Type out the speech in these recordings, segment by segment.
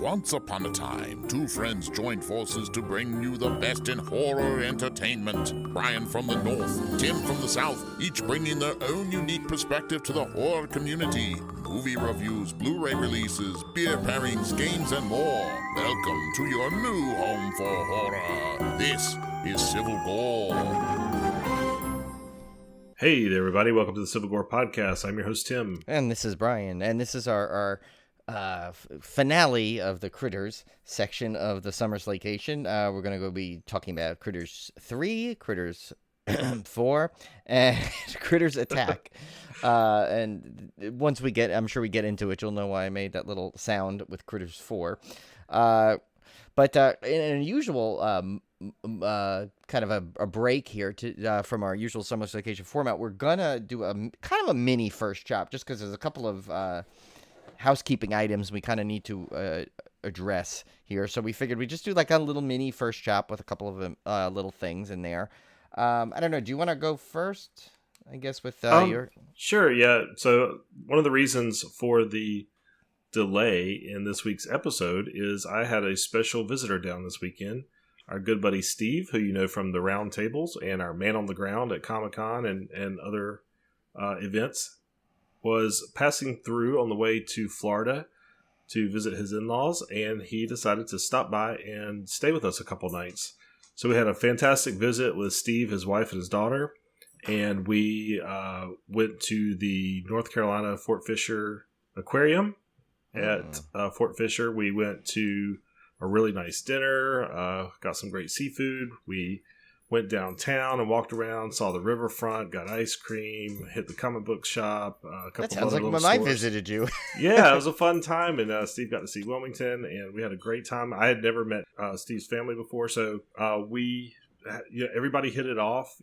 Once upon a time, two friends joined forces to bring you the best in horror entertainment. Brian from the north, Tim from the south, each bringing their own unique perspective to the horror community. Movie reviews, Blu-ray releases, beer pairings, games, and more. Welcome to your new home for horror. This is Civil Gore. Hey there, everybody. Welcome to the Civil Gore Podcast. I'm your host, Tim. And this is Brian. And this is our finale of the Critters section of the summer SLAYCATION. We're going to go be talking about Critters 3, Critters 4, and Critters Attack. And once we get, I'm sure we get into it, you'll know why I made that little sound with Critters 4. But in an unusual kind of a break here from our usual summer SLAYCATION format, we're gonna do a kind of a mini first chop, just because there's a couple of housekeeping items we kind of need to address here. So we figured we'd just do like a little mini first chop with a couple of little things in there. I don't know. Do you want to go first? I guess with your... Sure, yeah. So one of the reasons for the delay in this week's episode is I had a special visitor down this weekend. Our good buddy Steve, who you know from the round tables and our man on the ground at Comic-Con and other events, was passing through on the way to Florida to visit his in-laws, and he decided to stop by and stay with us a couple nights. So we had a fantastic visit with Steve, his wife, and his daughter, and we went to the North Carolina Fort Fisher Aquarium at Fort Fisher. We went to a really nice dinner, got some great seafood. We went downtown and walked around, saw the riverfront, got ice cream, hit the comic book shop. A couple that sounds like when stores. I visited you. Yeah, it was a fun time, and Steve got to see Wilmington, and we had a great time. I had never met Steve's family before, so everybody hit it off.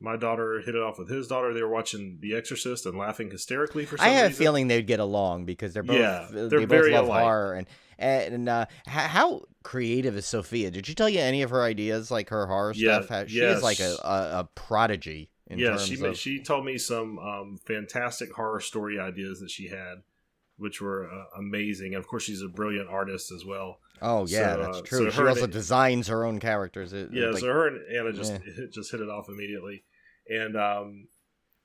My daughter hit it off with his daughter. They were watching The Exorcist and laughing hysterically for some reason. I have a feeling they'd get along because they're both they very both love alike. horror. And how creative is Sophia? Did she tell you any of her ideas, like her horror stuff? She is like a prodigy. She told me some fantastic horror story ideas that she had, which were amazing. And of course, she's a brilliant artist as well. Oh yeah, that's true. She also designs her own characters. So her and Anna just hit it off immediately, and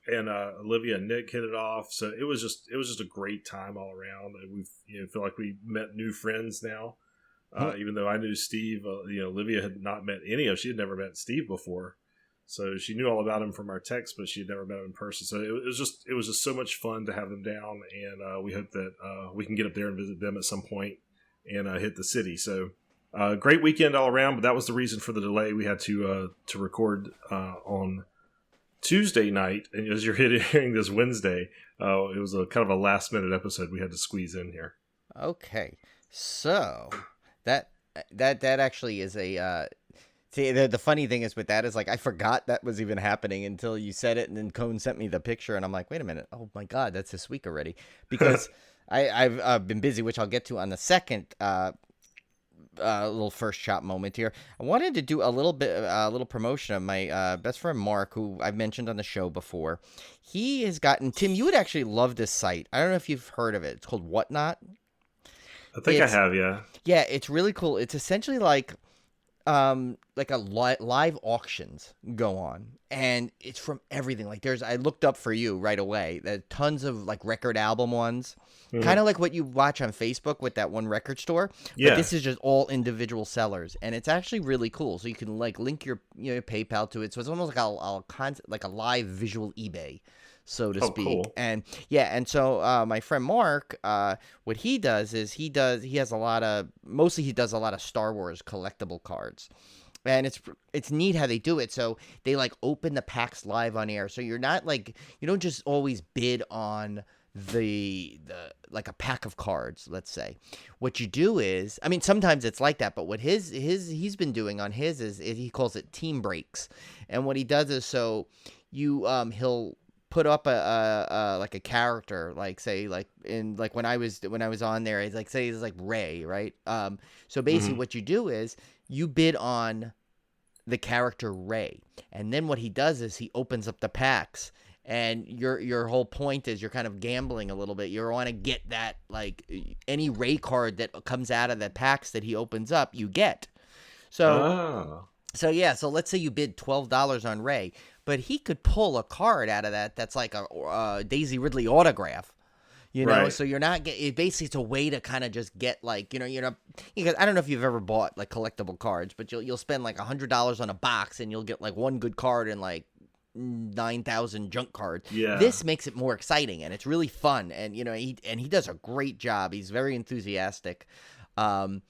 Olivia and Nick hit it off. So it was just a great time all around. And we feel like we met new friends now. Even though I knew Steve, Olivia had not met she had never met Steve before. So she knew all about him from our text, but she had never met him in person. So it was just so much fun to have them down, and we hope that we can get up there and visit them at some point and hit the city. So great weekend all around, but that was the reason for the delay. We had to record on Tuesday night, and as you're hearing this Wednesday, it was a kind of a last minute episode we had to squeeze in here. Okay, so that actually is a. See, the funny thing is with that is, like, I forgot that was even happening until you said it, and then Cone sent me the picture, and I'm like, wait a minute, oh my god, that's this week already, because I've been busy, which I'll get to on the second little first chop moment here. I wanted to do a little promotion of my best friend Mark, who I've mentioned on the show before. He has gotten, Tim, you would actually love this site. I don't know if you've heard of it. It's called Whatnot. I think I have, yeah. Yeah, it's really cool. It's essentially like a live auctions go on, and it's from everything. Like I looked up for you right away. There's tons of like record album ones, kind of like what you watch on Facebook with that one record store. Yeah. But this is just all individual sellers, and it's actually really cool. So you can like link your PayPal to it. So it's almost like a live visual eBay, so to speak. Cool. And so my friend Mark, what he does is he does a lot of Star Wars collectible cards. And it's neat how they do it. So they like open the packs live on air. So you're not like, you don't just always bid on the like a pack of cards, let's say. What you do is, I mean, sometimes it's like that, but what he's been doing on his is he calls it team breaks. And what he does is, so you he'll put up a character, like say like in like when I was on there, it's like say it's like Ray, right? So basically what you do is you bid on the character Ray, and then what he does is he opens up the packs And your whole point is you're kind of gambling a little bit. You want to get that, like, any Ray card that comes out of the packs that he opens up, you get. So so let's say you bid $12 on Ray, but he could pull a card out of that's like a Daisy Ridley autograph. You know, Right. so you're not getting. Basically, it's a way to kind of just get, like, because I don't know if you've ever bought like collectible cards, but you'll spend like $100 on a box and you'll get like one good card and like 9,000 junk cards. Yeah. This makes it more exciting and it's really fun, and he does a great job. He's very enthusiastic, and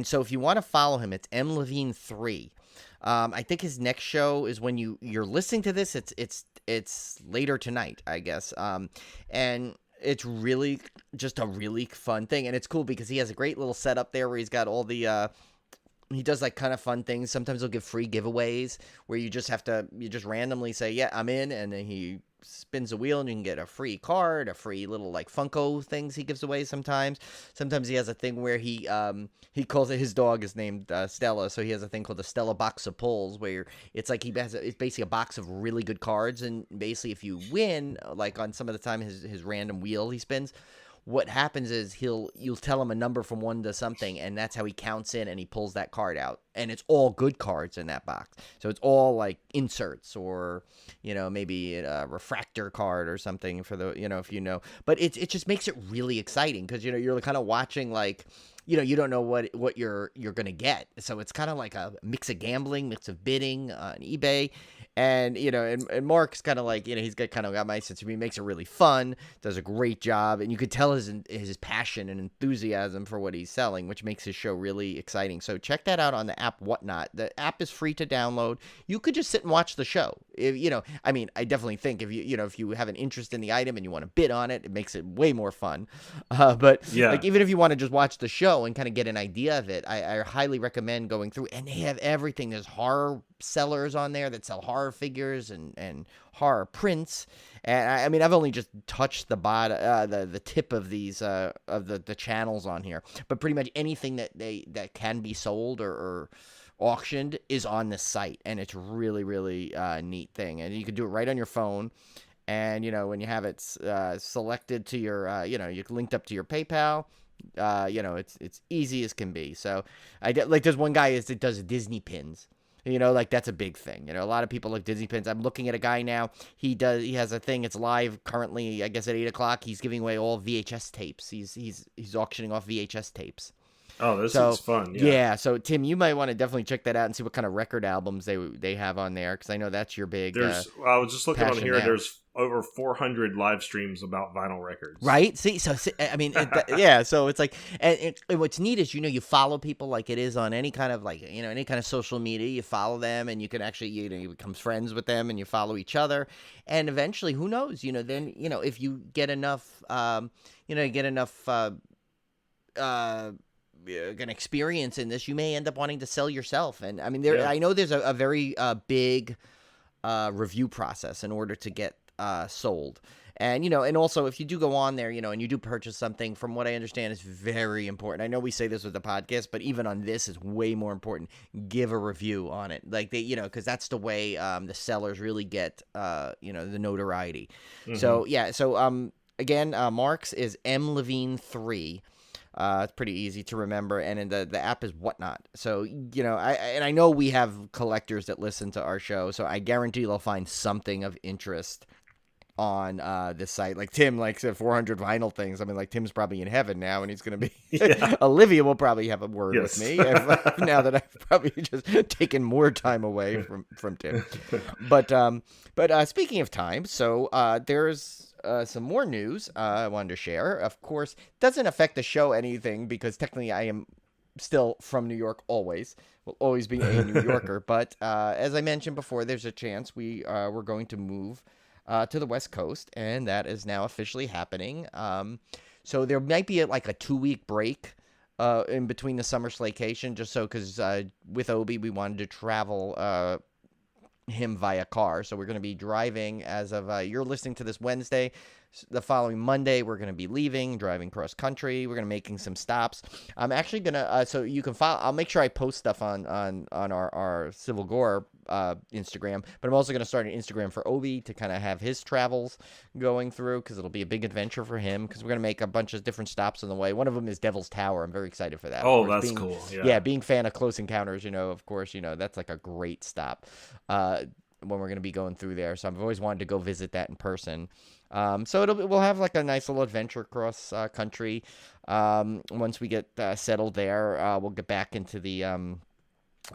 so if you want to follow him, it's M Levine 3. I think his next show is when you're listening to this. It's later tonight, I guess. And it's really just a really fun thing, and it's cool because he has a great little setup there where he's got all the he does like kind of fun things. Sometimes he'll give free giveaways where you just randomly say, yeah, I'm in, and then he spins a wheel and you can get a free card, a free little like Funko things he gives away sometimes. Sometimes he has a thing where he calls it, his dog is named Stella, so he has a thing called the Stella box of pulls where it's like it's basically a box of really good cards, and basically if you win, like on some of the time his random wheel he spins, what happens is you'll tell him a number from 1 to something, and that's how he counts in and he pulls that card out. And it's all good cards in that box. So it's all like inserts or, maybe a refractor card or something for the, if but it just makes it really exciting because, you're kind of watching like, you don't know what you're going to get. So it's kind of like a mix of gambling, mix of bidding on eBay. And, and Mark's kind of like, he's got my sense of me, makes it really fun, does a great job. And you could tell his passion and enthusiasm for what he's selling, which makes his show really exciting. So check that out on the app Whatnot. The app is free to download. You could just sit and watch the show. I definitely think if you have an interest in the item and you want to bid on it, it makes it way more fun. But Yeah. like, even if you want to just watch the show and kind of get an idea of it, I highly recommend going through. And they have everything. There's horror sellers on there that sell horror figures and horror prints. And I've only just touched the tip of these of the channels on here, but pretty much anything that can be sold or auctioned is on this site, and it's really, really neat thing. And you can do it right on your phone. And when you have it selected to your you're linked up to your PayPal, it's easy as can be. So there's one guy that does Disney pins. That's a big thing. A lot of people like Disney pins. I'm looking at a guy now. He has a thing. It's live currently, I guess at 8:00. He's giving away all VHS tapes. He's auctioning off VHS tapes. Oh, this is fun. Yeah. So Tim, you might want to definitely check that out and see what kind of record albums they have on there, because I know that's your big. I was just looking on here. now. There's over 400 live streams about vinyl records. Right? See, so So it's like, and what's neat is you follow people like it is on any kind of any kind of social media. You follow them, and you can actually you become friends with them, and you follow each other, and eventually, who knows? Then if you get enough, an experience in this, you may end up wanting to sell yourself. And I know there's a very big review process in order to get sold. And and also if you do go on there, and you do purchase something, from what I understand, is very important. I know we say this with the podcast, but even on this is way more important. Give a review on it, like they, because that's the way the sellers really get the notoriety. Mm-hmm. So again, Mark's is M Levine 3. It's pretty easy to remember, and the app is Whatnot. So I know we have collectors that listen to our show, so I guarantee they'll find something of interest on this site. Like Tim, said 400 vinyl things. Tim's probably in heaven now, and he's going to be. Yeah. Olivia will probably have a word Yes. with me now that I've probably just taken more time away from Tim. But speaking of time, so there's. Some more news I wanted to share. Of course, doesn't affect the show anything because technically I am still from New York always. Will always be a New Yorker. But as I mentioned before, there's a chance we're going to move to the West Coast, and that is now officially happening. So there might be a 2-week break in between the summer SLAYCATION, just so because with Obi we wanted to travel him via car. So we're going to be driving as of you're listening to this Wednesday. The following Monday, we're going to be driving cross country. We're going to be making some stops. I'm actually going to, so you can follow, I'll make sure I post stuff on our Civil Gore Instagram, but I'm also going to start an Instagram for Obi to kind of have his travels going through, because it'll be a big adventure for him, because we're going to make a bunch of different stops on the way. One of them is Devil's Tower. I'm very excited for that. Oh, that's cool. Yeah, being fan of Close Encounters, of course, that's like a great stop when we're going to be going through there. So I've always wanted to go visit that in person. So we'll have like a nice little adventure across country. Once we get settled there, we'll get back into the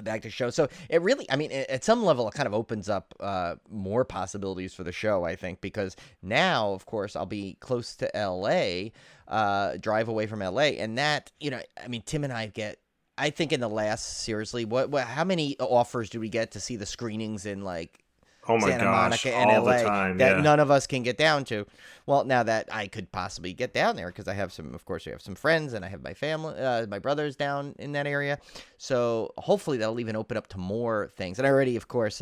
back to show. So it really, at some level, it kind of opens up more possibilities for the show, I think, because now, of course, I'll be close to LA, drive away from LA, and that, Tim and I get, I think in the last, seriously, how many offers do we get to see the screenings in like Santa Monica and LA the time, that none of us can get down to? Well, now that I could possibly get down there, because I have some, of course, we have some friends, and I have my family, my brothers down in that area. So hopefully that'll even open up to more things. And I already, of course,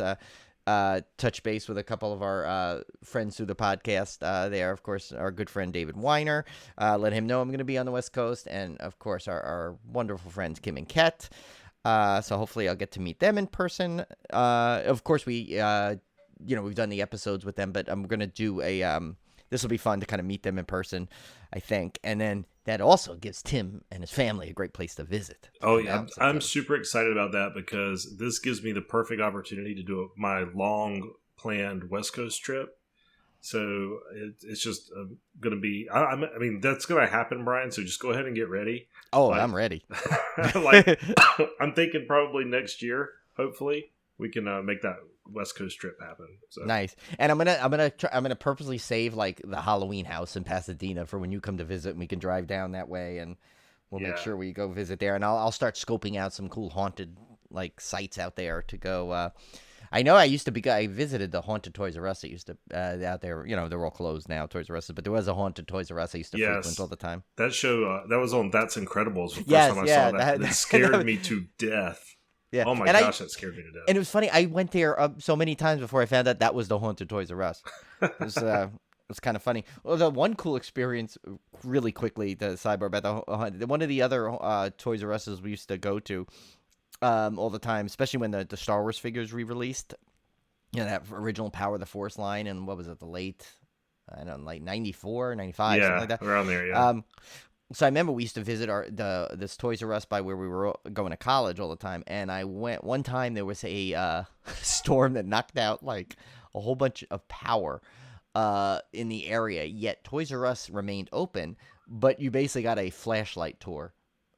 touch base with a couple of our friends through the podcast there. Of course, our good friend David Weiner, let him know I'm going to be on the West Coast. And of course, our wonderful friends Kim and Ket. So hopefully I'll get to meet them in person. Of course, we've done the episodes with them, but I'm going to do this will be fun to kind of meet them in person, I think. And then that also gives Tim and his family a great place to visit. Oh, yeah. I'm super excited about that, because this gives me the perfect opportunity to do my long planned West Coast trip. So it's just going to be, that's going to happen, Brian. So just go ahead and get ready. Oh, I'm ready. I'm thinking probably next year, hopefully we can make that West Coast trip happen. So. Nice. And I'm gonna purposely save like the Halloween house in Pasadena for when you come to visit, and we can drive down that way, and we'll make sure we go visit there. And I'll start scoping out some cool haunted like sites out there to go. I know I visited the haunted Toys R Us. It used to out there. They're all closed now, Toys R Us. But there was a haunted Toys R Us I used to frequent all the time. That show that was on That's Incredibles. The first time I saw that, it scared me to death. Yeah. Oh my gosh, that scared me to death. And it was funny. I went there so many times before I found out that was the haunted Toys R Us. It was kind of funny. Well, the one cool experience, really quickly, the sidebar about one of the other Toys R Us's we used to go to all the time, especially when the Star Wars figures re-released. That original Power of the Force line, and what was it, the late, like 94, 95, something like that. Around there, yeah. So I remember we used to visit this Toys R Us by where we were going to college all the time, and I went one time. There was a storm that knocked out like a whole bunch of power in the area. Yet Toys R Us remained open, but you basically got a flashlight tour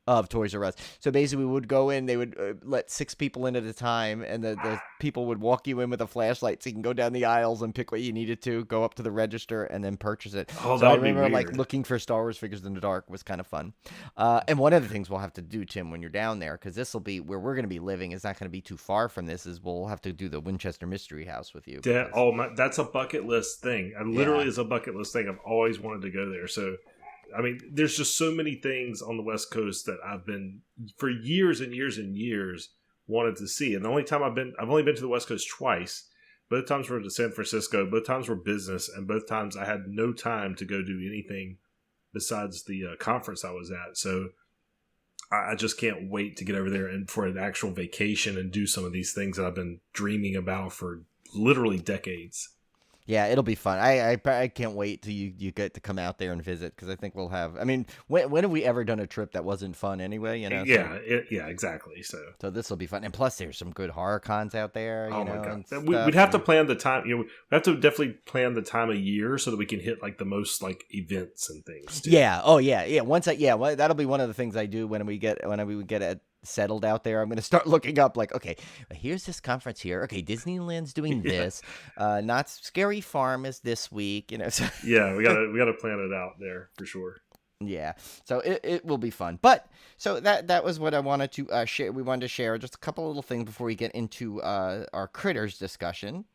of Toys R Us. So basically, we would go in. They would let 6 people in at a time, and the people would walk you in with a flashlight, so you can go down the aisles and pick what you needed to, go up to the register, and then purchase it. Oh, so I remember like looking for Star Wars figures in the dark was kind of fun. And one of the things we'll have to do, Tim, when you're down there, because this will be where we're going to be living. It's not going to be too far from this. Is we'll have to do the Winchester Mystery House with you. That's a bucket list thing. Is a bucket list thing. I've always wanted to go there. So. There's just so many things on the West Coast that I've been for years and years and years wanted to see. And the only time I've only been to the West Coast twice. Both times were to San Francisco. Both times were business, and both times I had no time to go do anything besides the conference I was at. So I just can't wait to get over there and for an actual vacation and do some of these things that I've been dreaming about for literally decades. Yeah, it'll be fun. I can't wait till you get to come out there and visit, because I think we'll have. When have we ever done a trip that wasn't fun anyway? Yeah, exactly. So this will be fun, and plus there's some good horror cons out there. Oh my god, we'd have to plan the time. We have to definitely plan the time of year so that we can hit like the most like events and things. Too. Yeah. Oh yeah. Once that'll be one of the things I do when we get settled out there. I'm going to start looking up like, okay, here's this conference here. Okay, Disneyland's doing this. Not Scary Farm is this week. So. Yeah, we gotta plan it out there for sure. Yeah, so it will be fun. But so that was what I wanted to share. We wanted to share just a couple little things before we get into our Critters discussion.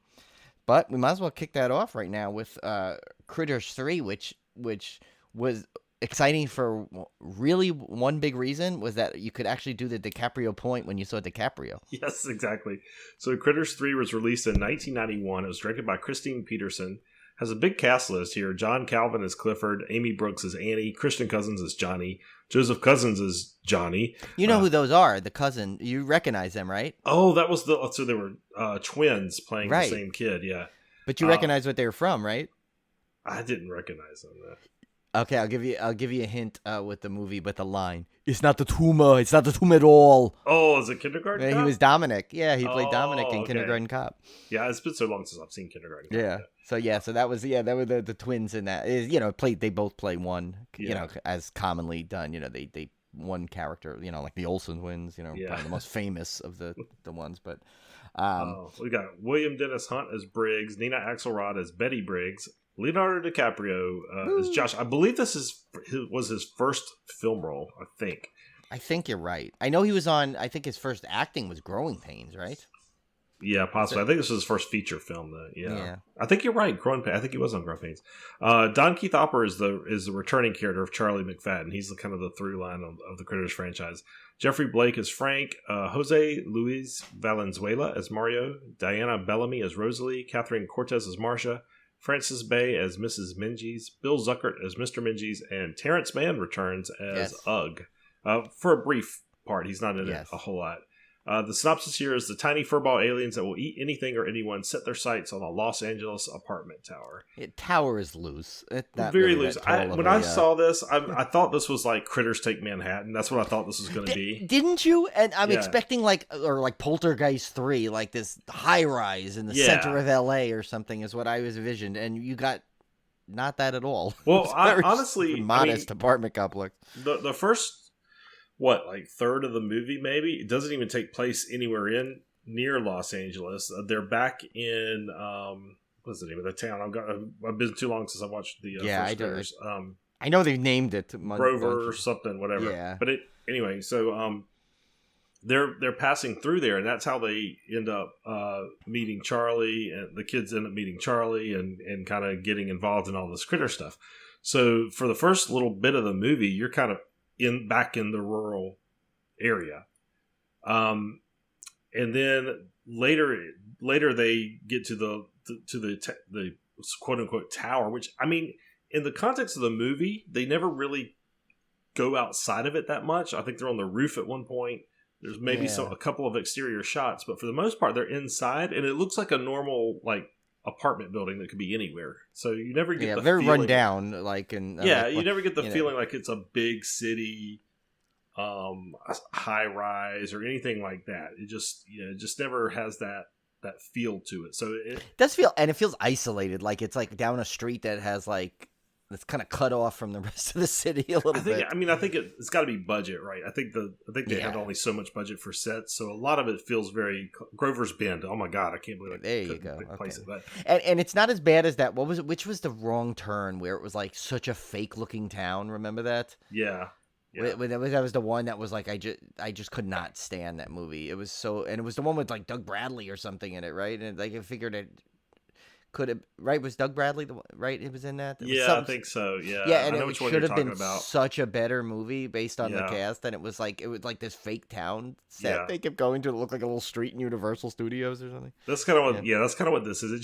But we might as well kick that off right now with Critters 3, which was exciting for really one big reason was that you could actually do the DiCaprio point when you saw DiCaprio. Yes, exactly. So Critters 3 was released in 1991. It was directed by Christine Peterson, has a big cast list here. John Calvin as Clifford, Amy Brooks as Annie, Christian Cousins as Johnny, Joseph Cousins as Johnny. You know who those are? The cousin. You recognize them, right? Oh, that was so they were twins playing the same kid. Yeah, but you recognize what they were from, right? I didn't recognize them. Okay, I'll give you a hint with the movie, but the line, "It's not the tumor. It's not the tumor at all." Oh, is it Kindergarten Cop? He was Dominic. Yeah, he played Dominic in Kindergarten Cop. Yeah, it's been so long since I've seen Kindergarten Cop. Yeah. So that was they were the twins in that. They both play one. As commonly done. They one character. Like the Olsen twins. Probably the most famous of the ones. But we got William Dennis Hunt as Briggs, Nina Axelrod as Betty Briggs, Leonardo DiCaprio as Josh. I believe this was his first film role. I think you're right. I know he was on. I think his first acting was Growing Pains, right? Yeah, possibly. I think this was his first feature film, though. Yeah. I think you're right. Growing Pains. I think he was on Growing Pains. Don Keith Opper is the returning character of Charlie McFadden. He's kind of the through line of the Critters franchise. Jeffrey Blake as Frank. Jose Luis Valenzuela as Mario. Diana Bellamy as Rosalie. Catherine Cortez as Marcia. Frances Bay as Mrs. Menzies. Bill Zuckert as Mr. Menzies. And Terrence Mann returns as Ugg. For a brief part. He's not in it a whole lot. The synopsis here is the tiny furball aliens that will eat anything or anyone set their sights on a Los Angeles apartment tower. Tower is loose. Very loose. When I saw this, I thought this was like Critters Take Manhattan. That's what I thought this was going to be. Didn't you? And I'm expecting like Poltergeist 3, like this high rise in the center of LA or something is what I was envisioned. And you got not that at all. Well, honestly, modest apartment complex. The first... third of the movie, maybe? It doesn't even take place anywhere near Los Angeles. They're back in, what's the name of the town? I've been too long since I watched the first Critters. I know they named it. Grover or something, whatever. Yeah. But anyway, so they're passing through there, and that's how they end up meeting Charlie, and the kids end up meeting Charlie and kind of getting involved in all this critter stuff. So for the first little bit of the movie, you're kind of back in the rural area, and then later they get to the quote unquote tower, which in the context of the movie, they never really go outside of it that much. I think they're on the roof at one point. There's maybe a couple of exterior shots, but for the most part, they're inside, and it looks like a normal apartment building that could be anywhere. So you never get the very feeling, run down, you never get the feeling like it's a big city, high rise or anything like that. It just never has that feel to it. So it does feel, and it feels isolated, like it's like down a street that has it's kind of cut off from the rest of the city a little bit. I think it's got to be budget, right? I think they had only so much budget for sets, so a lot of it feels very Grover's Bend. Oh my god, I can't believe I there you go. Place it. But and it's not as bad as that. What was it? Which was the Wrong Turn, where it was like such a fake looking town? Remember that? Yeah. That was the one that was like I just could not stand that movie. It was so, and it was the one with like Doug Bradley or something in it, right? And I figured it. Could it was Doug Bradley right? It was in that. I think so. Yeah, yeah, and I know it should have been such a better movie based on the cast. And it was like this fake town set they kept going to look like a little street in Universal Studios or something. That's kind of what. Yeah, that's kind of what this is.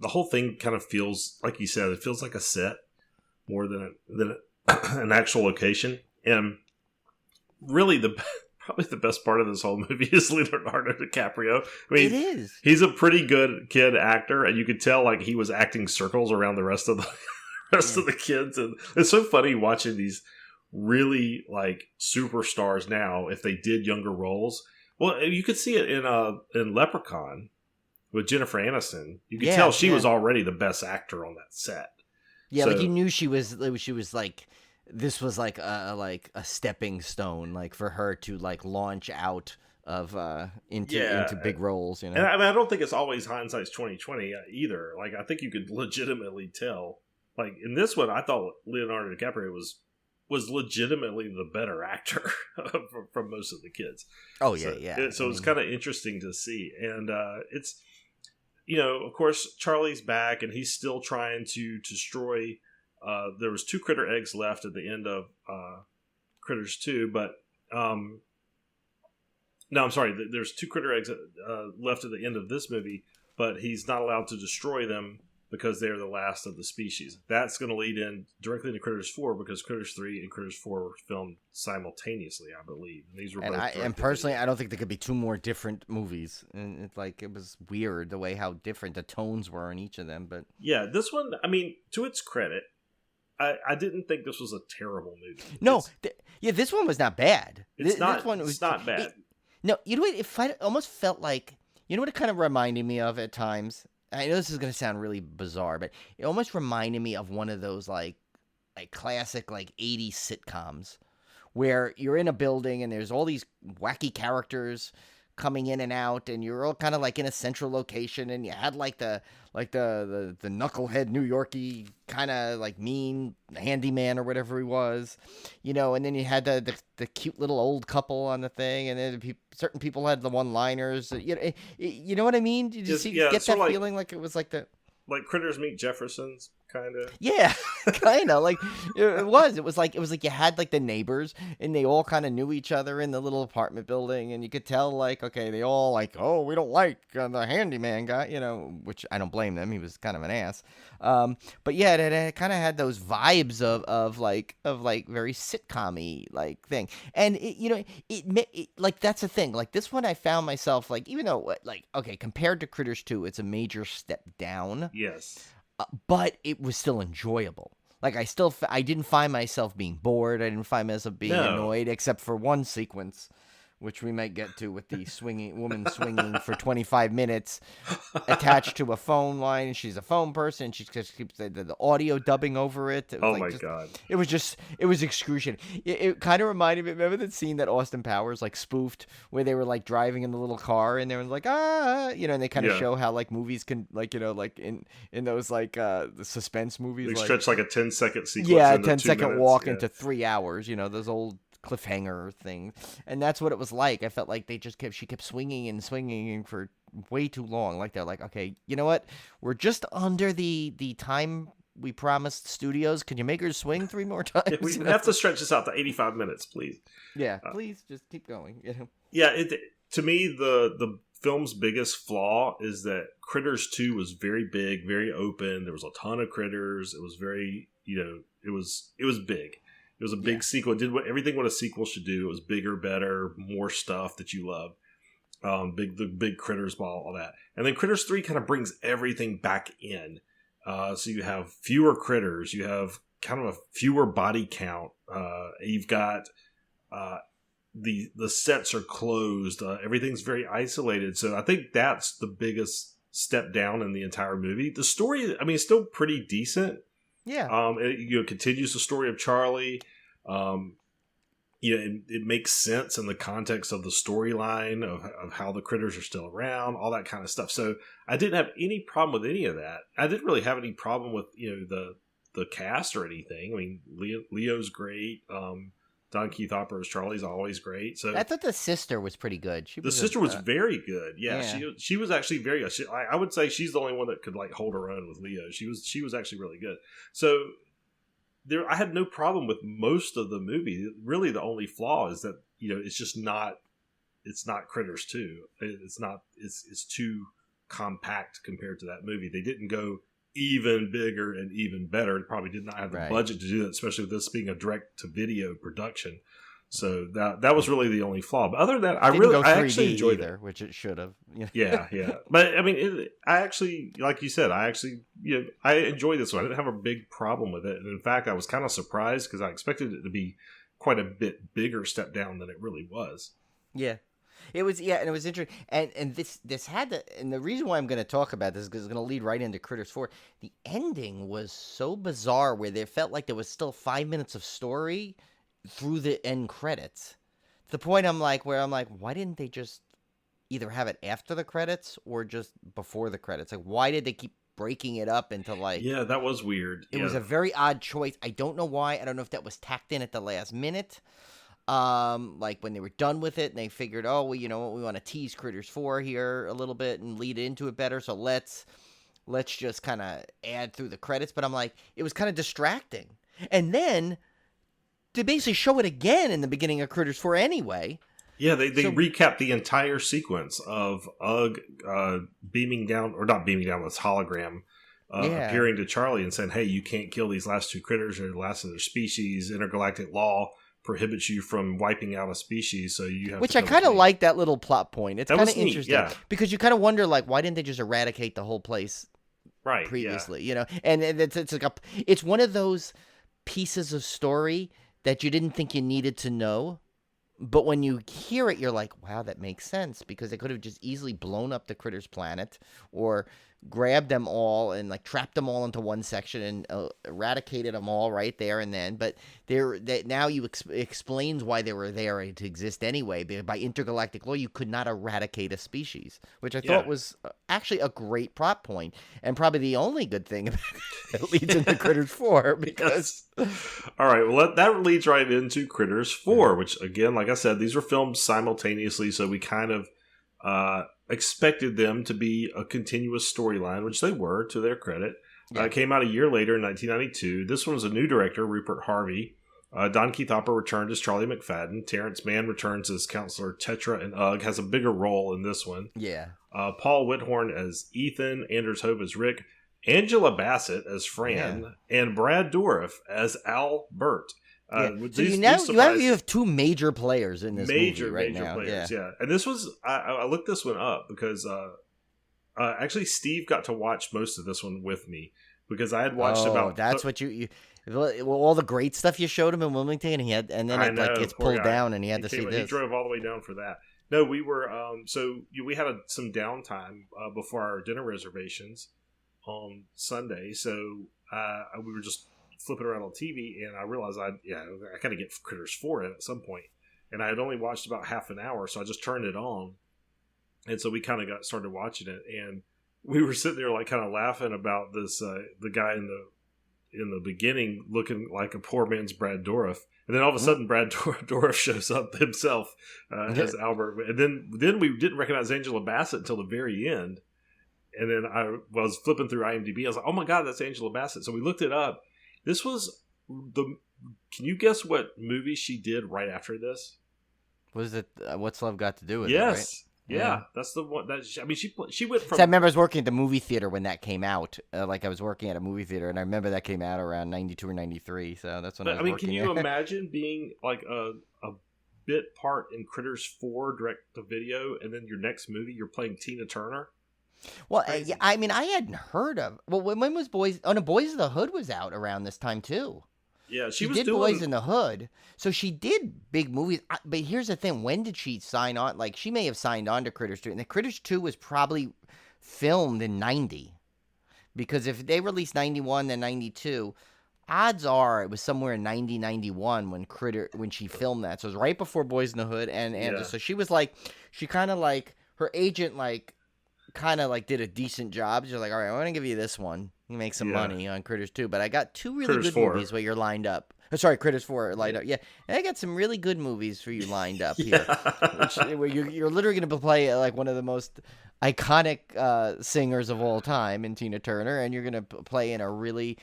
The whole thing kind of feels like you said. It feels like a set more than an actual location. And really, probably the best part of this whole movie is Leonardo DiCaprio. It is. He's a pretty good kid actor, and you could tell he was acting circles around the rest of the kids. And it's so funny watching these really superstars now. If they did younger roles, well, you could see it in Leprechaun with Jennifer Aniston. You could tell she was already the best actor on that set. Yeah, so, you knew she was like. This was like a stepping stone, for her to launch out of into big roles, And I don't think it's always hindsight's 20/20 either. I think you could legitimately tell. In this one, I thought Leonardo DiCaprio was legitimately the better actor from most of the kids. Oh yeah, So it's kind of interesting to see, and it's of course Charlie's back, and he's still trying to destroy. There was 2 critter eggs left at the end of Critters 2, but no, I'm sorry. There's 2 critter eggs left at the end of this movie, but he's not allowed to destroy them because they're the last of the species. That's going to lead in directly into Critters 4 because Critters 3 and Critters 4 were filmed simultaneously, I believe. And these were And personally, I don't think there could be two more different movies. And it's like, it was weird the way how different the tones were in each of them. But yeah, this one, I mean, to its credit, I didn't think this was a terrible movie. No, this one was not bad. It's not. This one it's not bad. No, you know what? It almost felt like, you know what it kind of reminded me of at times? I know this is going to sound really bizarre, but it almost reminded me of one of those like classic like 80s sitcoms where you're in a building and there's all these wacky characters coming in and out, and you're all kind of like in a central location, and you had like the knucklehead New Yorkie kind of like mean handyman or whatever he was, you know, and then you had the cute little old couple on the thing, and then certain people had the one-liners, you know what I mean? Did you get that feeling like it was like Critters Meet Jeffersons, kind of. Yeah, kind of like it was. It was like you had like the neighbors, and they all kind of knew each other in the little apartment building, and you could tell like, okay, they all like, oh, we don't like the handyman guy, you know, which I don't blame them. He was kind of an ass. But yeah, it kind of had those vibes of like very sitcom-y like thing, and it like that's the thing. Like this one, I found myself like, even though like, okay, compared to Critters 2, it's a major step down. Yes. But it was still enjoyable. Like I didn't find myself being bored. I didn't find myself being annoyed, except for one sequence, which we might get to, with the woman swinging for 25 minutes attached to a phone line. And she's a phone person. She just keeps the audio dubbing over it. It was God. It was excruciating. It kind of reminded me, remember that scene that Austin Powers like spoofed where they were like driving in the little car and they were like, and they kind of show how like movies can like, like in those like the suspense movies. They like, stretch like a 10-second sequence. Yeah, a into 10-second walk into 3 hours, those old cliffhanger thing, and that's what it was like. I felt like she kept swinging and swinging for way too long. Like they're like, okay, you know what? We're just under the time we promised studios. Can you make her swing 3 more times? We have to stretch this out to 85 minutes, please. Yeah, please just keep going. Yeah, to me, the film's biggest flaw is that Critters 2 was very big, very open. There was a ton of critters. It was very, it was big. It was a big sequel. It did everything what a sequel should do. It was bigger, better, more stuff that you love. The big critters ball, all that. And then Critters 3 kind of brings everything back in. So you have fewer critters. You have kind of a fewer body count. You've got the sets are closed. Everything's very isolated. So I think that's the biggest step down in the entire movie. The story, I mean, is still pretty decent. Yeah. It continues the story of Charlie. It makes sense in the context of the storyline of how the critters are still around, all that kind of stuff. So I didn't have any problem with any of that. I didn't really have any problem with the cast or anything. I mean, Leo's great. Don Keith Hopper as Charlie's always great. So I thought the sister was pretty good. The sister was very good. Yeah. She was actually very good. I would say she's the only one that could like hold her own with Leo. She was actually really good. So I had no problem with most of the movie. Really, the only flaw is that it's just not. It's not Critters 2. It's not. It's too compact compared to that movie. They didn't go even bigger and even better. It probably did not have the budget to do that, especially with this being a direct-to-video production. So that was really the only flaw. But other than that, I actually enjoyed it, which it should have. Yeah. But I mean, I actually, like you said, I enjoyed this one. I didn't have a big problem with it, and in fact, I was kind of surprised because I expected it to be quite a bit bigger step down than it really was. Yeah. It was, and it was interesting, and this had and the reason why I'm going to talk about this is because it's going to lead right into Critters 4. The ending was so bizarre, where there felt like there was still 5 minutes of story through the end credits. To the point where I'm like, why didn't they just either have it after the credits or just before the credits? Like, why did they keep breaking it up into like? Yeah, that was weird. It was a very odd choice. I don't know why. I don't know if that was tacked in at the last minute. Like when they were done with it and they figured, oh, well, you know what, we want to tease Critters 4 here a little bit and lead into it better, so let's just kind of add through the credits. But I'm like, it was kind of distracting. And then to basically show it again in the beginning of Critters 4 anyway. Yeah, they recapped the entire sequence of Ugg beaming down, or not beaming down, with hologram, appearing to Charlie and saying, hey, you can't kill these last two critters. They're the last of their species. Intergalactic law prohibits you from wiping out a species, so you have Which to I kind of like that little plot point. It's kind of interesting because you kind of wonder, like, why didn't they just eradicate the whole place previously? You know, and it's like it's one of those pieces of story that you didn't think you needed to know, but when you hear it, you're like, wow, that makes sense, because they could have just easily blown up the critters' planet or grabbed them all and like trapped them all into one section and eradicated them all right there and then. But now you explains why they were there to exist anyway. By intergalactic law, you could not eradicate a species, which I thought was actually a great plot point, and probably the only good thing that leads into Critters 4. Because all right, well that leads right into Critters 4, which again, like I said, these were filmed simultaneously, so we kind of expected them to be a continuous storyline, which they were, to their credit. It came out a year later in 1992. This one was a new director, Rupert Harvey. Don Keith Hopper returned as Charlie McFadden. Terrence Mann returns as Counselor Tetra, and Ugg has a bigger role in this one. Yeah. Paul Whithorn as Ethan, Anders Hove as Rick, Angela Bassett as Fran, and Brad Dourif as Albert. So you have two major players in this movie right now. Players, and this was I looked this one up because actually Steve got to watch most of this one with me, because I had watched about. That's what you all the great stuff you showed him in Wilmington, and then it gets pulled down, and he had to see this. He drove all the way down for that. No, we were we had some downtime before our dinner reservations on Sunday, so we were just flipping around on TV, and I realized I got to get Critters 4 in at some point, and I had only watched about half an hour, so I just turned it on, and so we kind of got started watching it, and we were sitting there like kind of laughing about this the guy in the beginning looking like a poor man's Brad Dourif, and then all of a sudden Brad Dourif shows up himself as Albert, and then we didn't recognize Angela Bassett until the very end, and then I was flipping through IMDb, I was like, oh my god, that's Angela Bassett, so we looked it up. This was can you guess what movie she did right after this? Was it What's Love Got to Do with It? Yes. Right? Yeah, that's the one. She went from. I remember I was working at the movie theater when that came out. I was working at a movie theater, and I remember that came out around 92 or 93. So that's when I was working. Can you imagine being like a bit part in Critters 4 direct to video, and then your next movie you're playing Tina Turner? Well, I mean, I hadn't heard of. Well, when was Boys? Oh no, Boys in the Hood was out around this time too. Yeah, she did Boys in the Hood, so she did big movies. But here's the thing: when did she sign on? Like, she may have signed on to Critters 2, and the Critters 2 was probably filmed in '90, because if they released '91 then '92, odds are it was somewhere in '90, '91 when she filmed that. So it was right before Boys in the Hood, and so she was like, she kind of like her agent did a decent job. She's like, all right, I want to give you this one. You make some money on Critters 2, but I got two really good movies where you're lined up. Oh, sorry, Critters 4 lined up. Yeah, and I got some really good movies for you lined up here, where you're literally going to play like one of the most iconic singers of all time in Tina Turner, and you're going to play in a really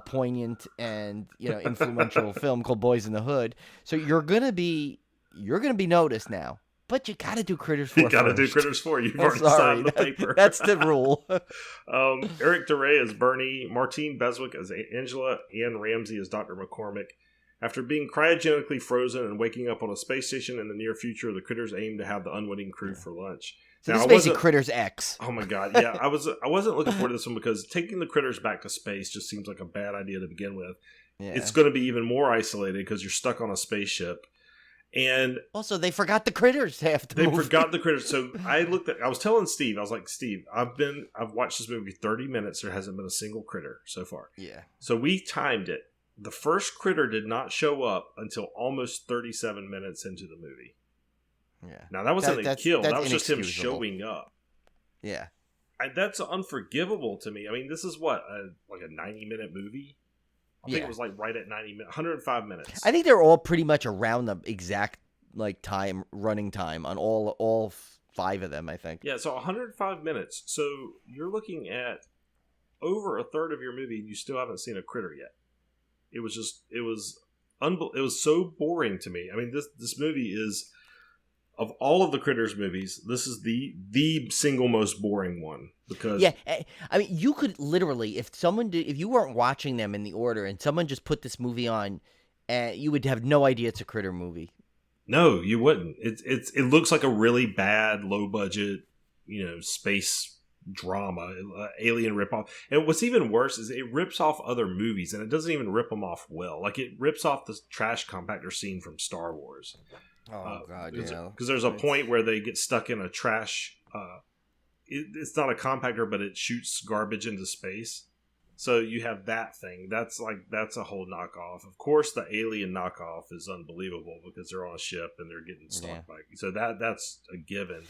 poignant and influential film called Boys in the Hood. So you're gonna be noticed now. But you got to do Critters 4 You got to do Critters 4. You've already signed the paper. That's the rule. Eric DeRay as Bernie, Martine Beswick as Angela, Ann Ramsey as Dr. McCormick. After being cryogenically frozen and waking up on a space station in the near future, the critters aim to have the unwitting crew for lunch. So now, this is basically Critters X. Oh my god, yeah. I wasn't looking forward to this one because taking the critters back to space just seems like a bad idea to begin with. Yeah. It's going to be even more isolated because you're stuck on a spaceship. And also, they forgot the critters half the movie. They forgot the critters. So I was telling Steve, I was like, Steve, I've watched this movie 30 minutes. There hasn't been a single critter so far. Yeah. So we timed it. The first critter did not show up until almost 37 minutes into the movie. Yeah. Now that wasn't a kill. That was just him showing up. Yeah. That's unforgivable to me. I mean, this is what, like a 90-minute movie? I think it was like right at 90 minutes, 105 minutes. I think they're all pretty much around the exact running time on all 5 of them, I think. Yeah, so 105 minutes. So you're looking at over a third of your movie and you still haven't seen a critter yet. It was so boring to me. I mean, this movie is of all of the Critters movies, this is the single most boring one because Yeah, I mean, you could literally, if you weren't watching them in the order, and someone just put this movie on, you would have no idea it's a Critter movie. no, you wouldn't. It looks like a really bad, low budget, space drama, alien ripoff. And what's even worse is it rips off other movies, and it doesn't even rip them off well. Like it rips off the trash compactor scene from Star Wars. Oh God, yeah. Because there's a point where they get stuck in a trash. It's not a compactor, but it shoots garbage into space. So you have that thing. That's a whole knockoff. Of course, the alien knockoff is unbelievable because they're on a ship and they're getting stalked by. So that's a given.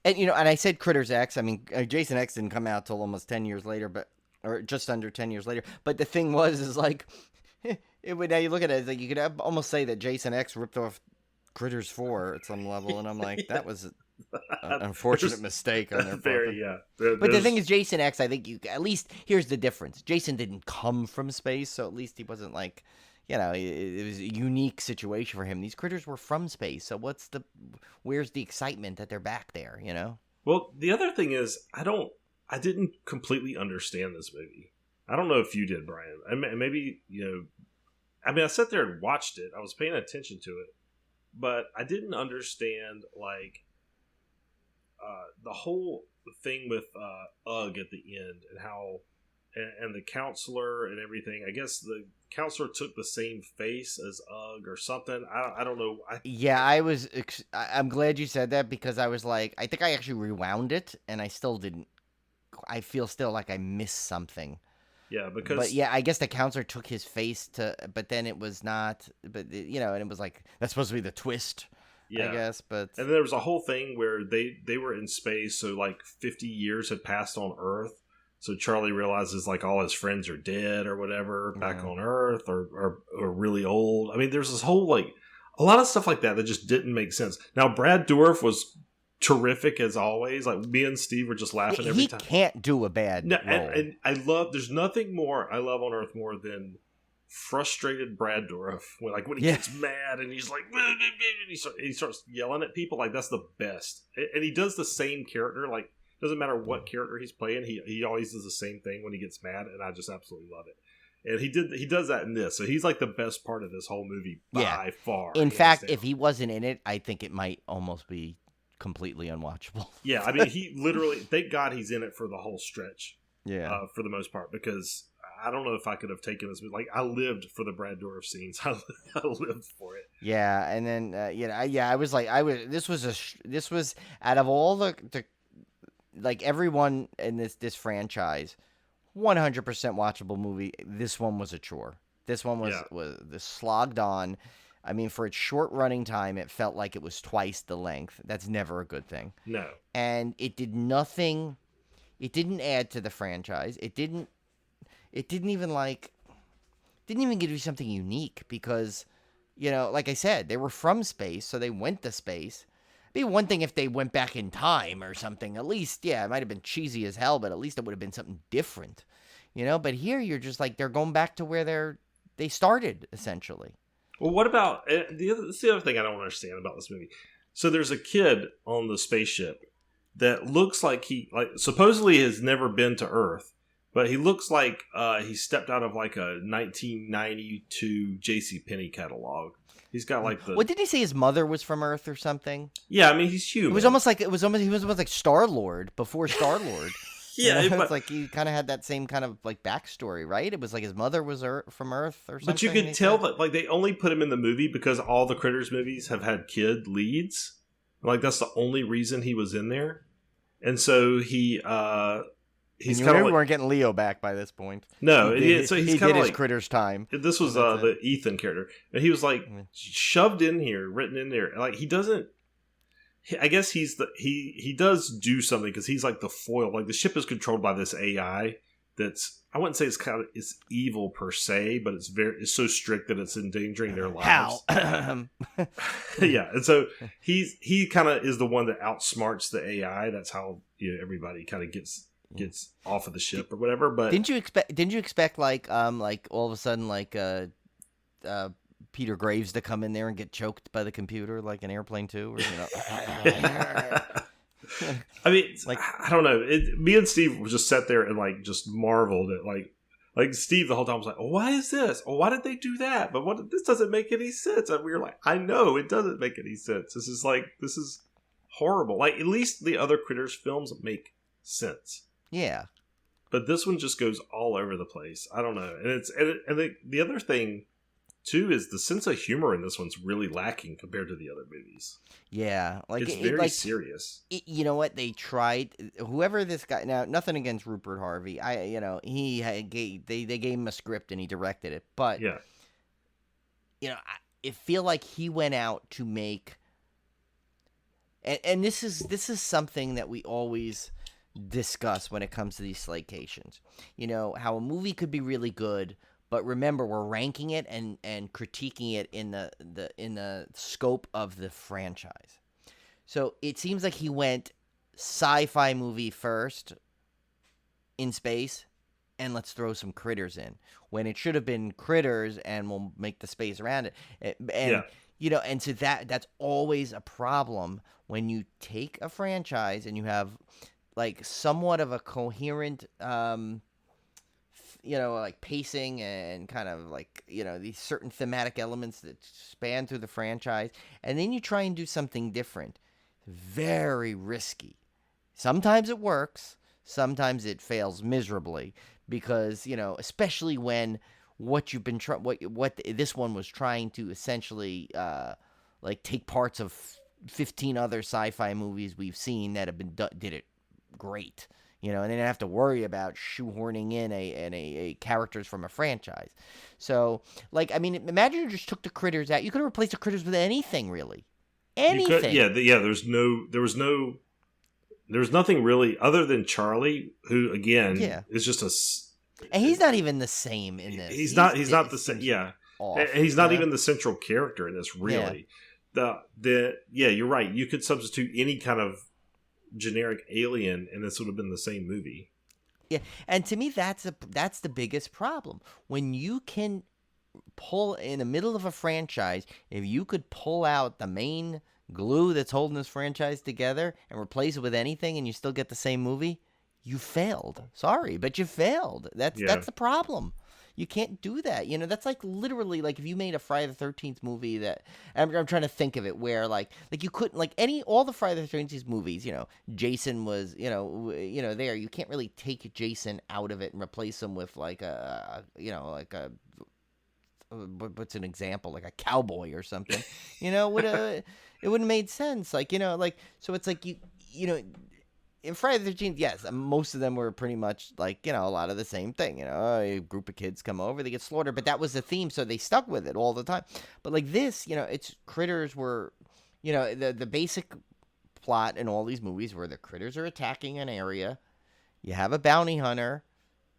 And and I said Critters X. I mean, Jason X didn't come out till almost 10 years later, or just under 10 years later. But the thing is like, now you look at it, it's like you could almost say that Jason X ripped off Critters 4 at some level, and I'm like, that was an unfortunate mistake on their part. Yeah. But the thing is, Jason X, I think at least here's the difference. Jason didn't come from space, so at least he wasn't like, it was a unique situation for him. These critters were from space, so where's the excitement that they're back there? Well, the other thing is, I didn't completely understand this movie. I don't know if you did, Brian. Maybe I sat there and watched it. I was paying attention to it. But I didn't understand, the whole thing with Ugg at the end and how, and the counselor and everything. I guess the counselor took the same face as Ugg or something. I don't know. I'm glad you said that because I was like, I think I actually rewound it and I still didn't. I feel still like I missed something. Yeah, because... But yeah, I guess the counselor took his face but then it was not, and it was like, that's supposed to be the twist, I guess, but... And there was a whole thing where they were in space, so 50 years had passed on Earth, so Charlie realizes all his friends are dead or whatever, back on Earth, or really old. I mean, there's this whole, a lot of stuff like that just didn't make sense. Now, Brad Dourif was terrific as always. Me and Steve were just laughing every time. He can't do a bad role. And I love. There's nothing more I love on Earth more than frustrated Brad Dourif when he gets mad and he's like, and he starts yelling at people. That's the best. And he does the same character. Doesn't matter what character he's playing. He always does the same thing when he gets mad, and I just absolutely love it. And he does that in this. So he's the best part of this whole movie by far. In fact, if he wasn't in it, I think it might almost be completely unwatchable. Yeah, I mean, he literally, thank God he's in it for the whole stretch. Yeah. For the most part, because I don't know if I could have taken this movie. I lived for the Brad Dourif scenes. I lived for it. Yeah, and then I was this was out of all the everyone in this franchise, 100% watchable movie. This one was a chore. This one was slogged on. I mean, for its short running time, it felt like it was twice the length. That's never a good thing. No. And it did nothing. It didn't add to the franchise. It didn't even give you something unique because, like I said, they were from space, so they went to space. It'd be one thing if they went back in time or something. At least, it might have been cheesy as hell, but at least it would have been something different. But here you're just they're going back to where they started, essentially. Well, what about the other thing I don't understand about this movie? So there's a kid on the spaceship that looks like he supposedly has never been to Earth, but he looks like he stepped out of a 1992 JCPenney catalog. He's got What did he say? His mother was from Earth or something? Yeah, I mean he's human. It was almost like he was almost like Star-Lord before Star-Lord. Yeah, it's he kind of had that same kind of backstory, right? It was his mother was from Earth or something. But you could tell that they only put him in the movie because all the Critters movies have had kid leads. That's the only reason he was in there, and so he's kind of we weren't getting Leo back by this point. No, he's kind of his Critters time. This was the Ethan character, and he was shoved in here, written in there. He doesn't. I guess he does do something because he's the foil. The ship is controlled by this AI that's, I wouldn't say it's evil per se, but it's so strict that it's endangering their lives. How? Yeah, and so he kind of is the one that outsmarts the AI. That's how everybody kind of gets off of the ship or whatever. But didn't you expect all of a sudden Peter Graves to come in there and get choked by the computer like an Airplane 2, or I mean, like, I don't know. Me and Steve just sat there and like just marveled at like Steve the whole time was like, oh, why is this? Oh, why did they do that? But this doesn't make any sense. And we were like, I know it doesn't make any sense. This is horrible. Like, at least the other Critters films make sense. yeah. But this one just goes all over the place. I don't know. And the other thing too is the sense of humor in this one's really lacking compared to the other movies. Yeah, like it's very serious. You know what, they tried. Whoever this guy, now nothing against Rupert Harvey. They gave him a script and he directed it, but yeah, I feel like he went out to make. And this is something that we always discuss when it comes to these Slaycations. You know how a movie could be really good. But remember, we're ranking it and critiquing it in the scope of the franchise. So it seems like he went sci-fi movie first in space, and let's throw some critters in. When it should have been critters, and we'll make the space around it. And so that's always a problem when you take a franchise and you have like somewhat of a coherent. Like pacing and kind of like, these certain thematic elements that span through the franchise. And then you try and do something different. Very risky. Sometimes it works. Sometimes it fails miserably because, especially when what you've been what this one was trying to essentially like take parts of 15 other sci-fi movies we've seen that have been did it great. And they didn't have to worry about shoehorning in a characters from a franchise. So, imagine you just took the critters out. You could have replaced the critters with anything, really. Anything. There was nothing really other than Charlie, who again is just and he's not even the same in this. He's not the same. Yeah, off, he's not even the central character in this. Really, you're right. You could substitute any kind of generic alien and this would have been the same movie. Yeah, and to me that's the biggest problem. When you can pull in the middle of a franchise, if you could pull out the main glue that's holding this franchise together and replace it with anything and you still get the same movie, you failed. Sorry, but you failed. That's the problem. You can't do that. That's like literally like if you made a Friday the 13th movie that I'm trying to think of it where like you couldn't like all the Friday the 13th movies, Jason was, there. You can't really take Jason out of it and replace him with like what's an example, like a cowboy or something. It wouldn't have made sense. So it's like in Friday the 13th, yes, most of them were pretty much like, a lot of the same thing. A group of kids come over, they get slaughtered, but that was the theme, so they stuck with it all the time. But like this, it's critters were, the basic plot in all these movies where the critters are attacking an area, you have a bounty hunter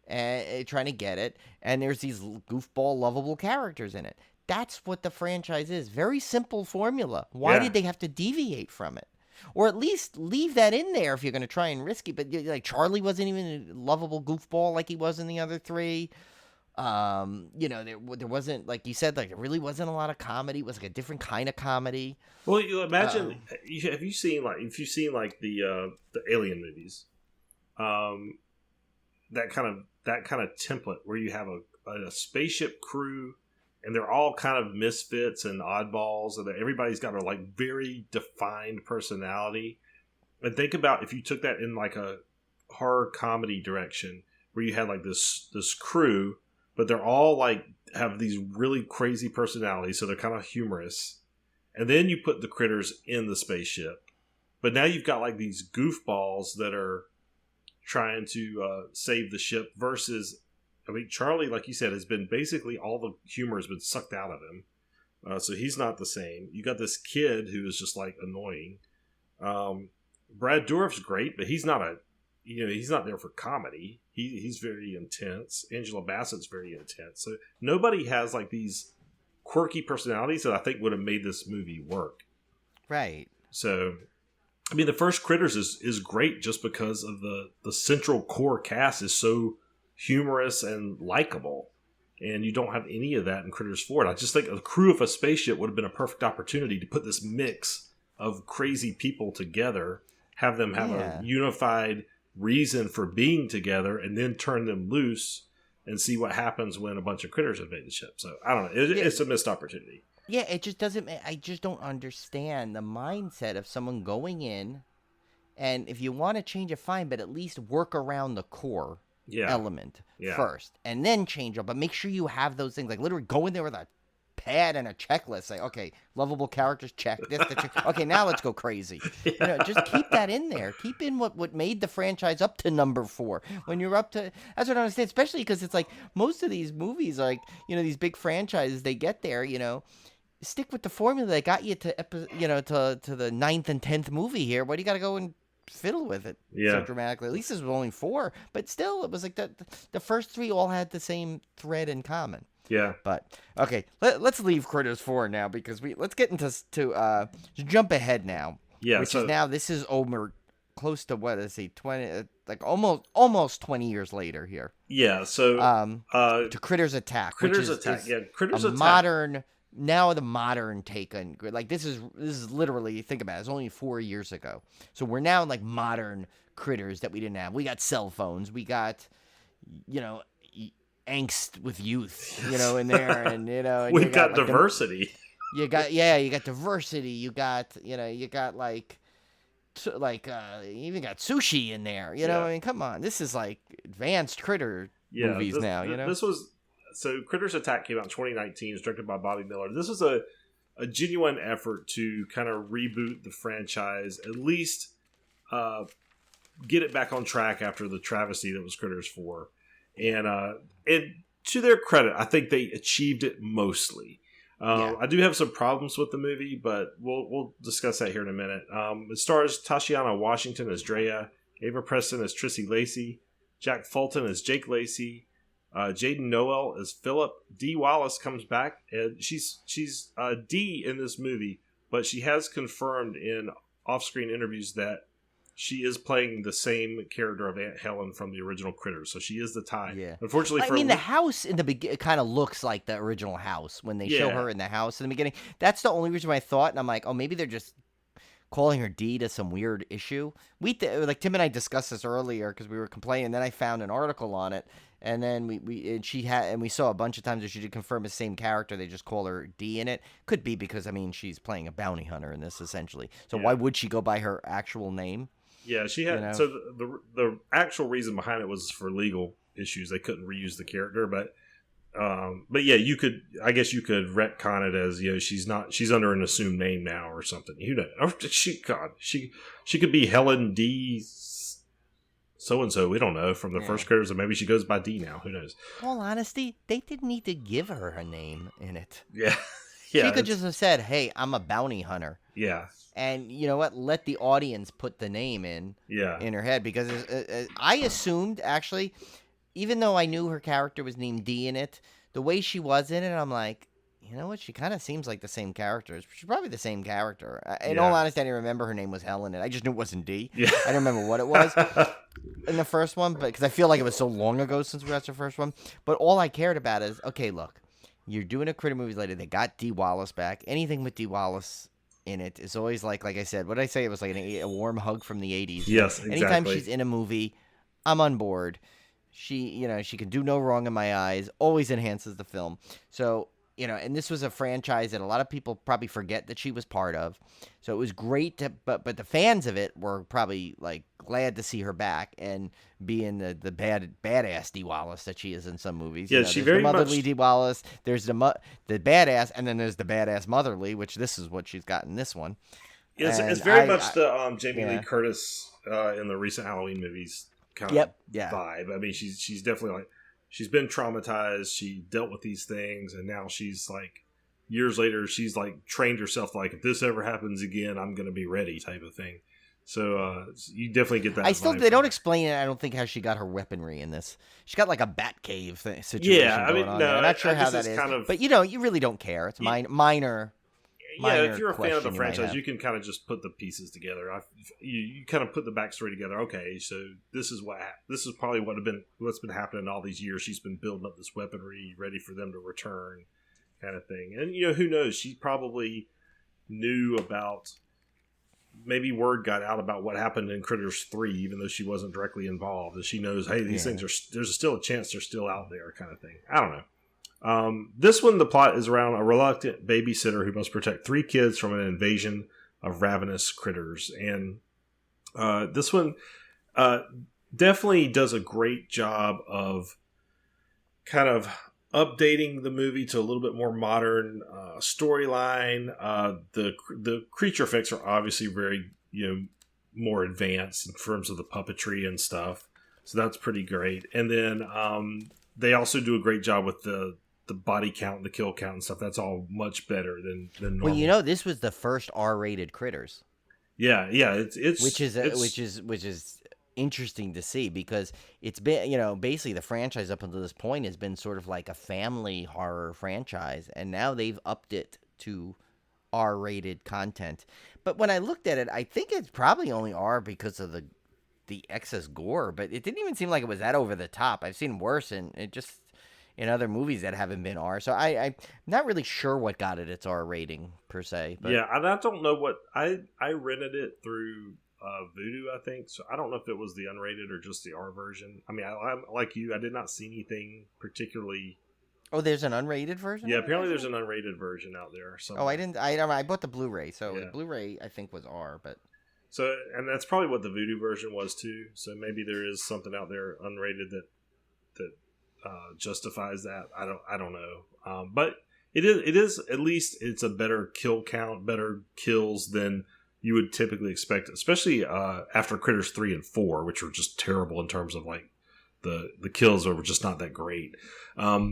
and trying to get it, and there's these goofball, lovable characters in it. That's what the franchise is. Very simple formula. Why did they have to deviate from it? Or at least leave that in there if you're going to try and risk it. But like Charlie wasn't even a lovable goofball like he was in the other three. There wasn't, like you said, like there really wasn't a lot of comedy. It was like a different kind of comedy. Well, you imagine have you seen the Alien movies, that kind of template where you have a spaceship crew. And they're all kind of misfits and oddballs, and everybody's got a like very defined personality. And think about if you took that in like a horror comedy direction, where you had like this crew, but they're all like have these really crazy personalities, so they're kind of humorous. And then you put the critters in the spaceship, but now you've got like these goofballs that are trying to save the ship versus. I mean, Charlie, like you said, has been basically all the humor has been sucked out of him. So he's not the same. You got this kid who is just like annoying. Brad Dourif's great, but he's not he's not there for comedy. He's very intense. Angela Bassett's very intense. So nobody has like these quirky personalities that I think would have made this movie work. Right. So, I mean, the first Critters is great just because of the central core cast is so humorous and likable. And you don't have any of that in Critters 4. And I just think a crew of a spaceship would have been a perfect opportunity to put this mix of crazy people together, have them have a unified reason for being together, and then turn them loose and see what happens when a bunch of critters invade the ship. So, I don't know. It's a missed opportunity. Yeah, it just doesn't... I just don't understand the mindset of someone going in, and if you want to change it, fine, but at least work around the core element first, and then change it. But make sure you have those things. Like, literally go in there with a pad and a checklist. Say, okay, lovable characters, check this. Okay, now let's go crazy. Just keep that in there. Keep in what made the franchise up to number 4. When you're up to... That's what I understand, especially because it's like most of these movies, like, these big franchises, they get there, stick with the formula that got you to the 9th and 10th movie here. Why do you got to go and fiddle with it so dramatically? At least this was only 4, but still, it was like the first 3 all had the same thread in common. Yeah. But okay, let's leave Critters 4 now, because let's get into jump ahead now. Yeah. Which is now, this is over close to, what is he, 20, like almost 20 years later here. Yeah. So to Critters Attack. Critters which Attack. Is Critters Attack. The modern take on, like, this is literally, think about it, it's only 4 years ago. So we're now in, like, modern Critters that we didn't have. We got cell phones. We got, angst with youth, in there, and and we've got diversity. You got diversity. You got you even got sushi in there. I mean, come on, this is like advanced Critter movies now. This was Critters Attack came out in 2019. It's directed by Bobby Miller. This was a genuine effort to kind of reboot the franchise, at least get it back on track after the travesty that was Critters 4. And to their credit, I think they achieved it mostly. I do have some problems with the movie, but we'll discuss that here in a minute. It stars Tashiana Washington as Drea, Ava Preston as Trissy Lacey, Jack Fulton as Jake Lacey, Jaden Noel as Philip. Dee Wallace comes back, and she's Dee in this movie, but she has confirmed in off-screen interviews that she is playing the same character of Aunt Helen from the original Critters, so she is the tie. Yeah. Unfortunately, the house in the beginning kind of looks like the original house when they show her in the house in the beginning. That's the only reason why I thought, and I'm like, oh, maybe they're just calling her D to some weird issue. Like Tim and I discussed this earlier because we were complaining. Then I found an article on it, and then we saw a bunch of times that she did confirm the same character. They just call her D in it. Could be because she's playing a bounty hunter in this essentially. So why would she go by her actual name? Yeah, she had. So the actual reason behind it was for legal issues. They couldn't reuse the character, but yeah, you could. I guess you could retcon it as she's under an assumed name now or something. Who knows? She could be Helen D. So and so. We don't know from the first Critters, or maybe she goes by D now. Who knows? In all honesty, they didn't need to give her a name in it. Yeah. She could just have said, "Hey, I'm a bounty hunter." Yeah. And you know what? Let the audience put the name in her head, because I assumed, actually, even though I knew her character was named D in it, the way she was in it, I'm like, you know what? She kind of seems like the same character. She's probably the same character. In all honesty, I didn't remember her name was Helen, and I just knew it wasn't D. Yeah. I don't remember what it was in the first one, but because I feel like it was so long ago since we watched the first one. But all I cared about is, okay, look, you're doing a Critter movie later. They got Dee Wallace back. Anything with Dee Wallace in it is always like I said, what did I say? It was like a warm hug from the 80s. Yes, exactly. Anytime she's in a movie, I'm on board. She can do no wrong in my eyes, always enhances the film. So, and this was a franchise that a lot of people probably forget that she was part of. So it was great but the fans of it were probably like glad to see her back and being the badass Dee Wallace that she is in some movies. Yeah, she very the motherly much... Dee Wallace. There's the badass, and then there's the badass motherly, which this is what she's got in this one. It's very much the Jamie Lee Curtis in the recent Halloween movies kind of vibe. I mean, she's definitely like, she's been traumatized. She dealt with these things, and now she's like, years later, she's like trained herself like, if this ever happens again, I'm going to be ready, type of thing. So you definitely get that. They don't explain it. I don't think how she got her weaponry in this. She got like a bat cave situation. Yeah, I mean, on no, there. I'm not sure how that is. Kind of, but you really don't care. It's minor. if you're a fan of the question you might franchise, have. you can kind of just put the pieces together. You kind of put the backstory together. Okay, so this is probably what's been happening all these years. She's been building up this weaponry, ready for them to return, kind of thing. And who knows? She probably knew about. Maybe word got out about what happened in Critters 3, even though she wasn't directly involved. And she knows, hey, these things there's still a chance they're still out there, kind of thing. I don't know. This one, the plot is around a reluctant babysitter who must protect 3 kids from an invasion of ravenous critters. And this one definitely does a great job of kind of updating the movie to a little bit more modern storyline. The creature effects are obviously very more advanced in terms of the puppetry and stuff, so that's pretty great. And then they also do a great job with the body count, the kill count and stuff. That's all much better than normal. Well, this was the first R-rated Critters. Yeah, it's which is interesting to see, because it's been basically the franchise up until this point has been sort of like a family horror franchise, and now they've upped it to R-rated content. But when I looked at it, I think it's probably only R because of the excess gore, but it didn't even seem like it was that over the top. I've seen worse in other movies that haven't been R, so I'm not really sure what got it its R rating per se. But. Yeah, and I don't know what I rented it through Voodoo, I think. So I don't know if it was the unrated or just the R version. I mean, I'm like you, I did not see anything particularly. Oh, there's an unrated version? Yeah, apparently there's an unrated version out there somewhere. Oh, I didn't. I bought the Blu-ray, so the Blu-ray I think was R, but. So, and that's probably what the Voodoo version was too. So maybe there is something out there unrated that justifies that. I don't know. But it is at least it's a better kill count, better kills than you would typically expect, especially after Critters 3 and 4, which were just terrible in terms of like the kills were just not that great.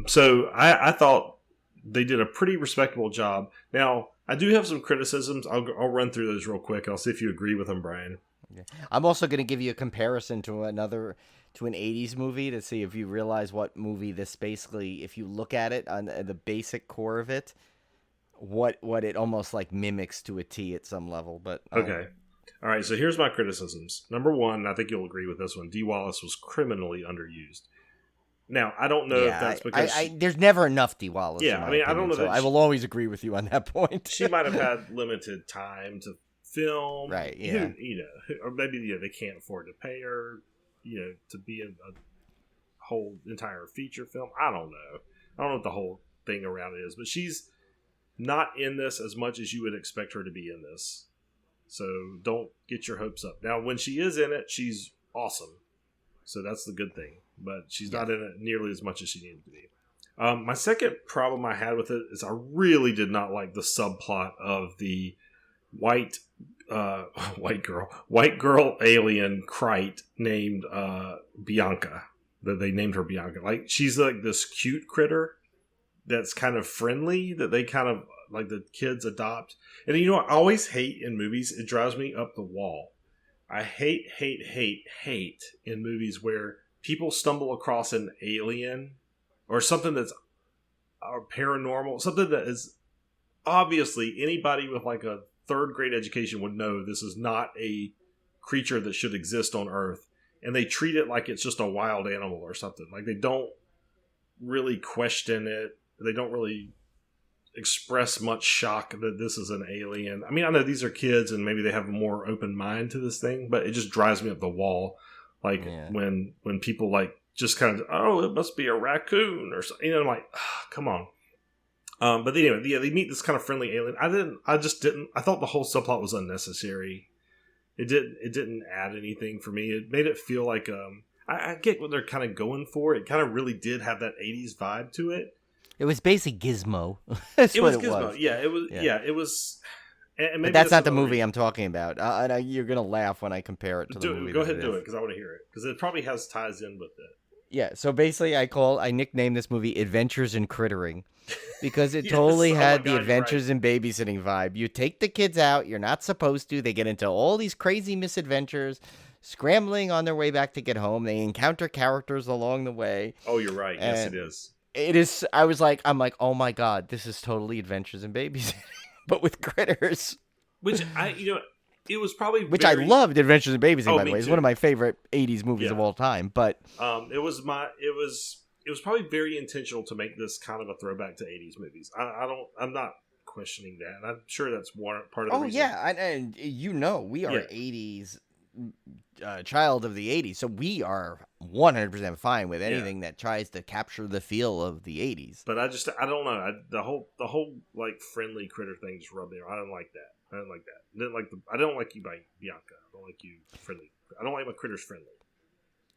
So I thought they did a pretty respectable job. Now, I do have some criticisms. I'll run through those real quick, and I'll see if you agree with them, Brian. Okay. I'm also going to give you a comparison to an 80s movie to see if you realize what movie this basically, if you look at it on the basic core of it, what it almost like mimics to a T at some level. But okay. All right, so here's my criticisms. Number one, I think you'll agree with this one. Dee Wallace was criminally underused. Now, I don't know if that's because... there's never enough Dee Wallace. Yeah, I mean, I don't know that... I will always agree with you on that point. She might have had limited time to film. Right, yeah. Or maybe they can't afford to pay her, to be in a whole entire feature film. I don't know. I don't know what the whole thing around it is, but she's not in this as much as you would expect her to be in this. So don't get your hopes up. Now, when she is in it, she's awesome. So that's the good thing. But she's not in it nearly as much as she needed to be. My second problem I had with it is I really did not like the subplot of the white girl alien Krite named Bianca. That they named her Bianca. Like, she's like this cute critter that's kind of friendly, that they kind of like the kids adopt. And I always hate in movies, it drives me up the wall. I hate in movies where people stumble across an alien or something that's paranormal, something that is obviously anybody with like a third grade education would know this is not a creature that should exist on Earth. And they treat it like it's just a wild animal or something. Like, they don't really question it. They don't really express much shock that this is an alien. I mean, I know these are kids and maybe they have a more open mind to this thing, but it just drives me up the wall. Like, when people like just kind of, it must be a raccoon or something. I'm like, come on. But anyway, they meet this kind of friendly alien. I thought the whole subplot was unnecessary. It didn't add anything for me. It made it feel like, I get what they're kind of going for. It kind of really did have that 80s vibe to it. It was basically Gizmo. It was Gizmo. Yeah, it was. Yeah, it was. And maybe but that's not the movie I'm talking about. You're gonna laugh when I compare it to the movie. Go ahead and do it, because I want to hear it, because it probably has ties in with it. Yeah. So basically, I nicknamed this movie "Adventures in Crittering," because it totally had the Adventures in Babysitting vibe. You take the kids out. You're not supposed to. They get into all these crazy misadventures, scrambling on their way back to get home. They encounter characters along the way. Oh, you're right. Yes, it is. It is. I'm like, oh my god, this is totally Adventures in Babysitting. but with critters. Which it was probably I loved Adventures in Babysitting, by the way. It's too. one of my favorite 80s movies of all time. But it was probably very intentional to make this kind of a throwback to 80s movies. I'm not questioning that. And I'm sure that's part of the reason. Yeah, and we are 80s child of the 80s, so we are 100% fine with anything that tries to capture the feel of the 80s. But I don't know. The whole like friendly critter thing just rubbed me. I don't like that. I don't like you by Bianca. I don't like you friendly. I don't like my critters friendly.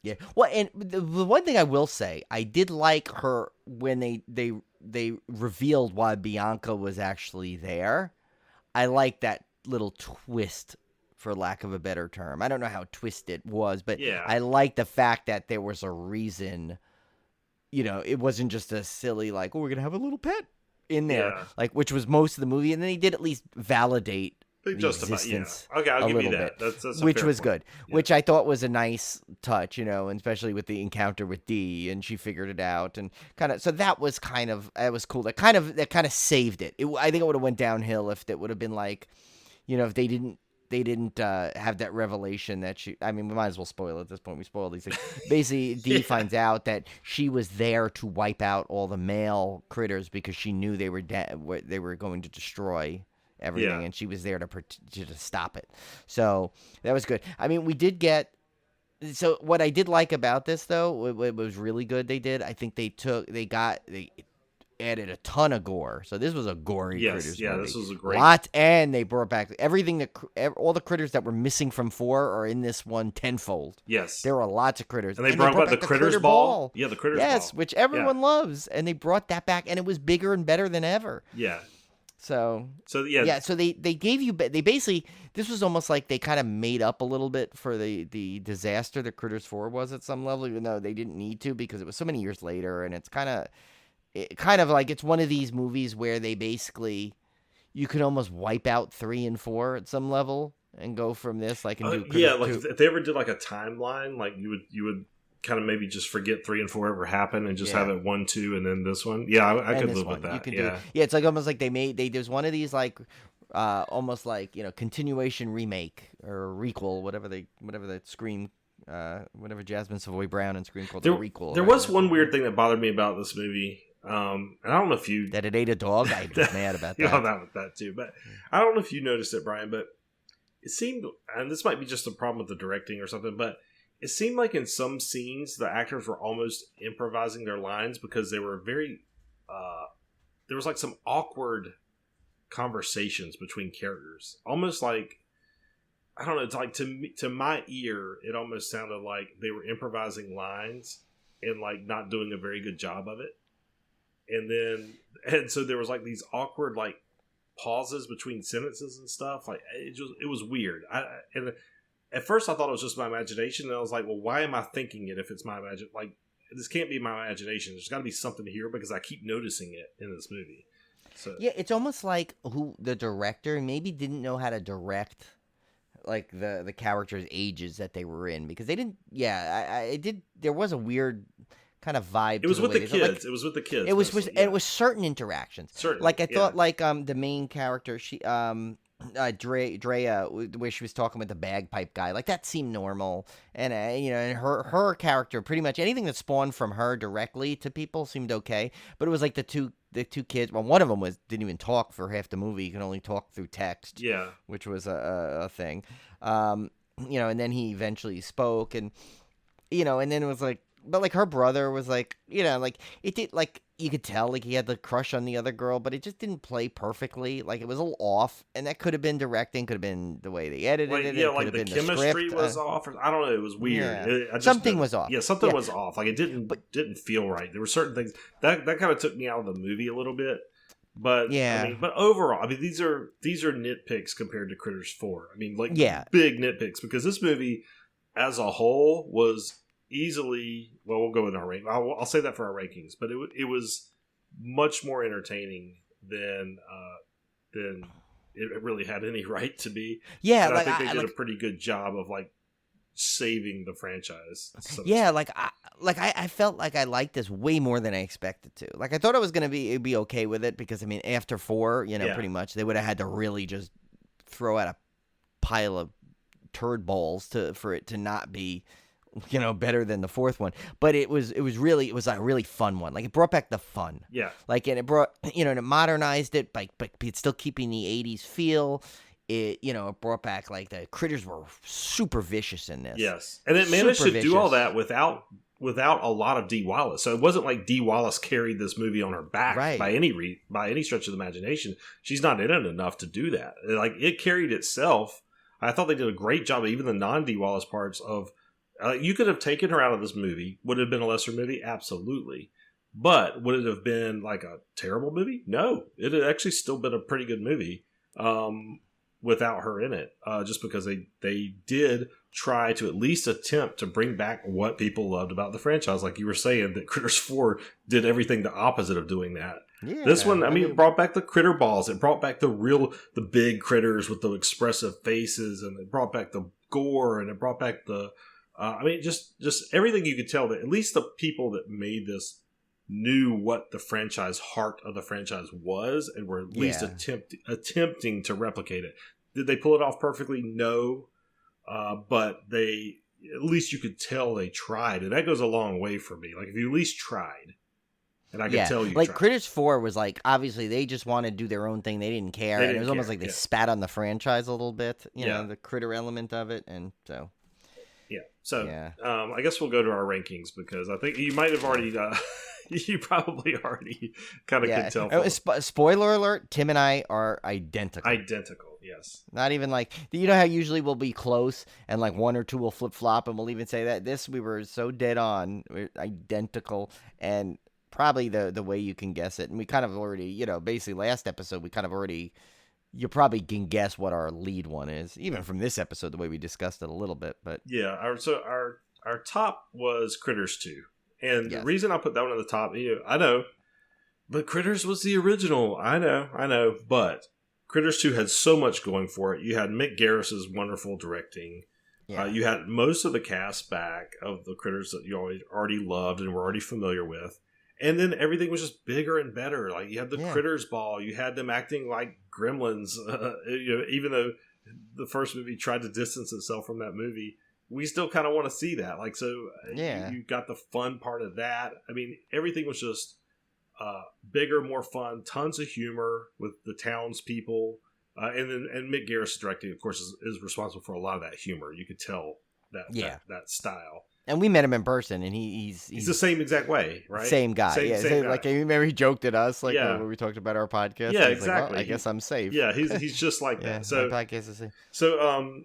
Yeah. Well, and the one thing I will say, I did like her when they revealed why Bianca was actually there. I like that little twist, for lack of a better term. I don't know how twisted it was, but I like the fact that there was a reason. It wasn't just a silly like, we're gonna have a little pet in there, like, which was most of the movie, and then he did at least validate the existence. Okay, I'll give you bit, that. That's which was point. good. Yeah. Which I thought was a nice touch, and especially with the encounter with Dee, and she figured it out, and kind of. So that was cool. That kind of saved it. I think it would have went downhill if it would have been like, if they didn't have that revelation that she. I mean, we might as well spoil it at this point. We spoiled these things. Basically, Dee finds out that she was there to wipe out all the male critters because she knew they were they were going to destroy everything, and she was there to stop it. So that was good. I mean, we did get. So what I did like about this, though, it was really good. They did. I think they added a ton of gore. So this was a gory critters movie. This was a great and they brought back everything all the critters that were missing from 4 are in this one tenfold. Yes, there were lots of critters, and they brought back the critters ball. Yeah, the critters ball. Yes, which everyone loves, and they brought that back, and it was bigger and better than ever. Yeah. So So they gave you. They basically, this was almost like they kind of made up a little bit for the disaster that Critters 4 was at some level, even though they didn't need to because it was so many years later, and it's kind of like it's one of these movies where they basically, you could almost wipe out 3 and 4 at some level and go from this like and do if they ever did like a timeline, like you would kind of maybe just forget 3 and 4 ever happened and just have it 1, 2, and then this one. Yeah, I could live with that. It's like almost like there's one of these like almost like continuation remake or requel, whatever the Scream. Whatever Jasmine Savoy Brown and Scream called the requel. There was one weird thing that bothered me about this movie. And I don't know if you... That it ate a dog? I was mad about that. I'm mad with that too. But I don't know if you noticed it, Brian, but it seemed... And this might be just a problem with the directing or something, but it seemed like in some scenes, the actors were almost improvising their lines because they were very... there was like some awkward conversations between characters. Almost like... I don't know, it's like to my ear, it almost sounded like they were improvising lines and like not doing a very good job of it. And so there was like these awkward like pauses between sentences and stuff. Like it was weird. And at first I thought it was just my imagination, and I was like, well, why am I thinking it if it's my imagination? Like, this can't be my imagination. There's got to be something here because I keep noticing it in this movie. So yeah, it's almost like the director maybe didn't know how to direct like the characters' ages that they were in, because they didn't. Yeah, I did. There was a weird kind of vibe. It was with the kids. Like, it was with the kids. It was it was certain interactions. Certainly, like I thought, like the main character, she Drea, where she was talking with the bagpipe guy, like that seemed normal, and and her character, pretty much anything that spawned from her directly to people seemed okay, but it was like the two kids. Well, one of them didn't even talk for half the movie; he could only talk through text. Yeah, which was a thing. And then he eventually spoke, and and then it was like. But like her brother was like, like it did, like you could tell like he had the crush on the other girl, but it just didn't play perfectly. Like it was a little off, and that could have been directing, could have been the way they edited it. Yeah, it like the chemistry was off. I don't know. It was weird. Yeah. Something was off. Yeah, something was off. Like it didn't feel right. There were certain things that kind of took me out of the movie a little bit. But yeah, but overall, these are nitpicks compared to Critters 4. Big nitpicks, because this movie as a whole was easily, well, we'll go in our rank. I'll say that for our rankings, but it was much more entertaining than it really had any right to be. Yeah, and I think they did a pretty good job of like saving the franchise. Yeah, I felt like I liked this way more than I expected to. Like I thought I was gonna be okay with it because I mean after 4, pretty much they would have had to really just throw out a pile of turd balls for it to not be better than the 4th one. But it was a really fun one. Like it brought back the fun. Yeah. Like and it brought and it modernized it, but it's still keeping the 80s feel. It brought back like the critters were super vicious in this. Yes, and it managed to do all that without a lot of Dee Wallace. So it wasn't like Dee Wallace carried this movie on her back by any stretch of the imagination. She's not in it enough to do that. Like it carried itself. I thought they did a great job, even the non-Dee Wallace parts of. You could have taken her out of this movie. Would it have been a lesser movie? Absolutely. But would it have been like a terrible movie? No, it had actually still been a pretty good movie. Without her in it, just because they did try to at least attempt to bring back what people loved about the franchise. Like you were saying, that Critters 4 did everything the opposite of doing that. Yeah, this one, I mean, it brought back the critter balls. It brought back the big critters with the expressive faces, and it brought back the gore, and it brought back the, just everything you could tell that at least the people that made this knew what the heart of the franchise was, and were at least attempting to replicate it. Did they pull it off perfectly? No, but at least you could tell they tried, and that goes a long way for me. Like if you at least tried, and I could tell you tried. Critters 4 was like obviously they just wanted to do their own thing. They didn't care, and it was almost like they spat on the franchise a little bit. The critter element of it, and so. Yeah. So I guess we'll go to our rankings because I think you might have already. You probably already kind of could tell. Spoiler alert, Tim and I are identical. Identical, yes. Not even like, how usually we'll be close and like one or two will flip-flop and we'll even say that. This, we were so dead on. We're identical and probably the way you can guess it. And we kind of already, basically last episode, we kind of already, you probably can guess what our lead one is. Even from this episode, the way we discussed it a little bit. But yeah, our top was Critters 2. And the reason I put that one at the top, I know, but Critters was the original. I know, but Critters 2 had so much going for it. You had Mick Garris's wonderful directing. Yeah. You had most of the cast back of the Critters that you already loved and were already familiar with. And then everything was just bigger and better. Like you had the Critters Ball. You had them acting like gremlins. Even though the first movie tried to distance itself from that movie, we still kind of want to see that. Like, so you got the fun part of that. I mean, everything was just bigger, more fun, tons of humor with the townspeople. And Mick Garris directing, of course, is responsible for a lot of that humor. You could tell that style. And we met him in person, and he's the same exact way, right? Same guy. Same guy. Like, I remember he joked at us, like, when we talked about our podcast. Yeah, exactly. Like, well, I guess I'm safe. Yeah, he's just like that. So, my podcast is safe. So,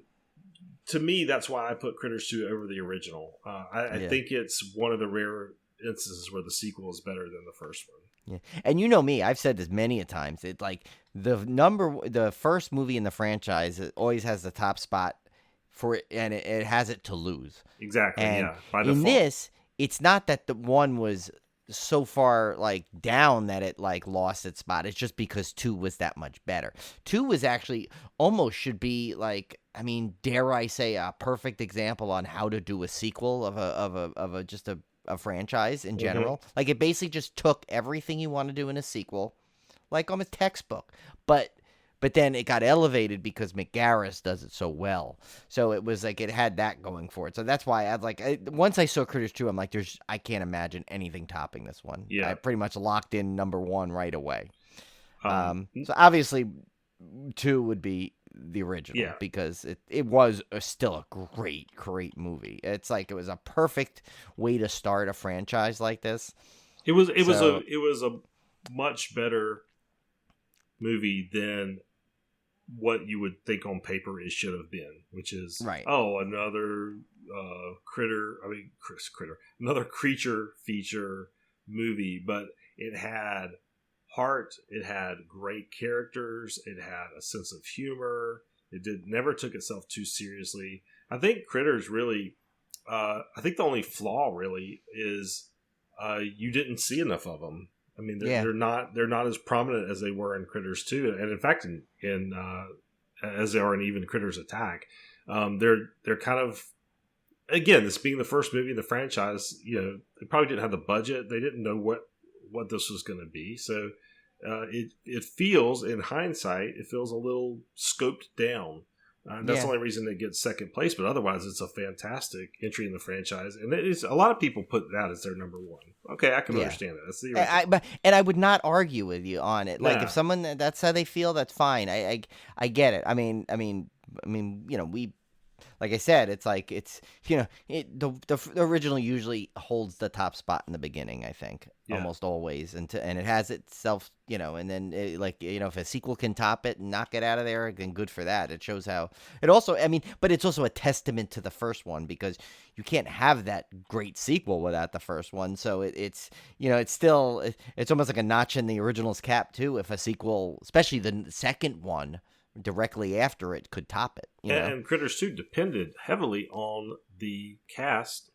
to me, that's why I put Critters 2 over the original. I think it's one of the rare instances where the sequel is better than the first one. Yeah, and you know me, I've said this many a times. It like the first movie in the franchise, it always has the top spot for it, and it has it to lose. Exactly. And by in default. this, it's not that the one was so far like down that it like lost its spot. It's just because 2 was that much better. 2 was actually almost should be like, I mean, dare I say, a perfect example on how to do a sequel of a franchise in general. Mm-hmm. Like it basically just took everything you want to do in a sequel, like almost textbook, but then it got elevated because Mick Garris does it so well. So it was like it had that going for it. So that's why once I saw Critters 2, I'm like, I can't imagine anything topping this one. Yeah. I pretty much locked in number 1 right away. So obviously 2 would be the original because it was still a great movie. It's like it was a perfect way to start a franchise like this. It was a much better movie than what you would think on paper it should have been, which is another another creature feature movie, but it had heart, it had great characters, it had a sense of humor, never took itself too seriously. I think Critters really, I think the only flaw really is you didn't see enough of them. I mean, they're not as prominent as they were in Critters 2, and in fact, in as they are in even Critters Attack, they're kind of again, this being the first movie in the franchise, they probably didn't have the budget. They didn't know what this was going to be. So it feels, in hindsight, it feels a little scoped down. That's the only reason they get second place, but otherwise it's a fantastic entry in the franchise. And a lot of people put that as their number one. Okay, I can understand that. That's the original. And I would not argue with you on it. Like if someone that's how they feel, that's fine. I get it. I mean, we. Like I said, it's like the original usually holds the top spot in the beginning. I think almost always, and it has itself, and then if a sequel can top it and knock it out of there, then good for that. It shows how it also. But it's also a testament to the first one because you can't have that great sequel without the first one. So it's still it's almost like a notch in the original's cap too. If a sequel, especially the second one, directly after it could top it. And Critters 2 depended heavily on the cast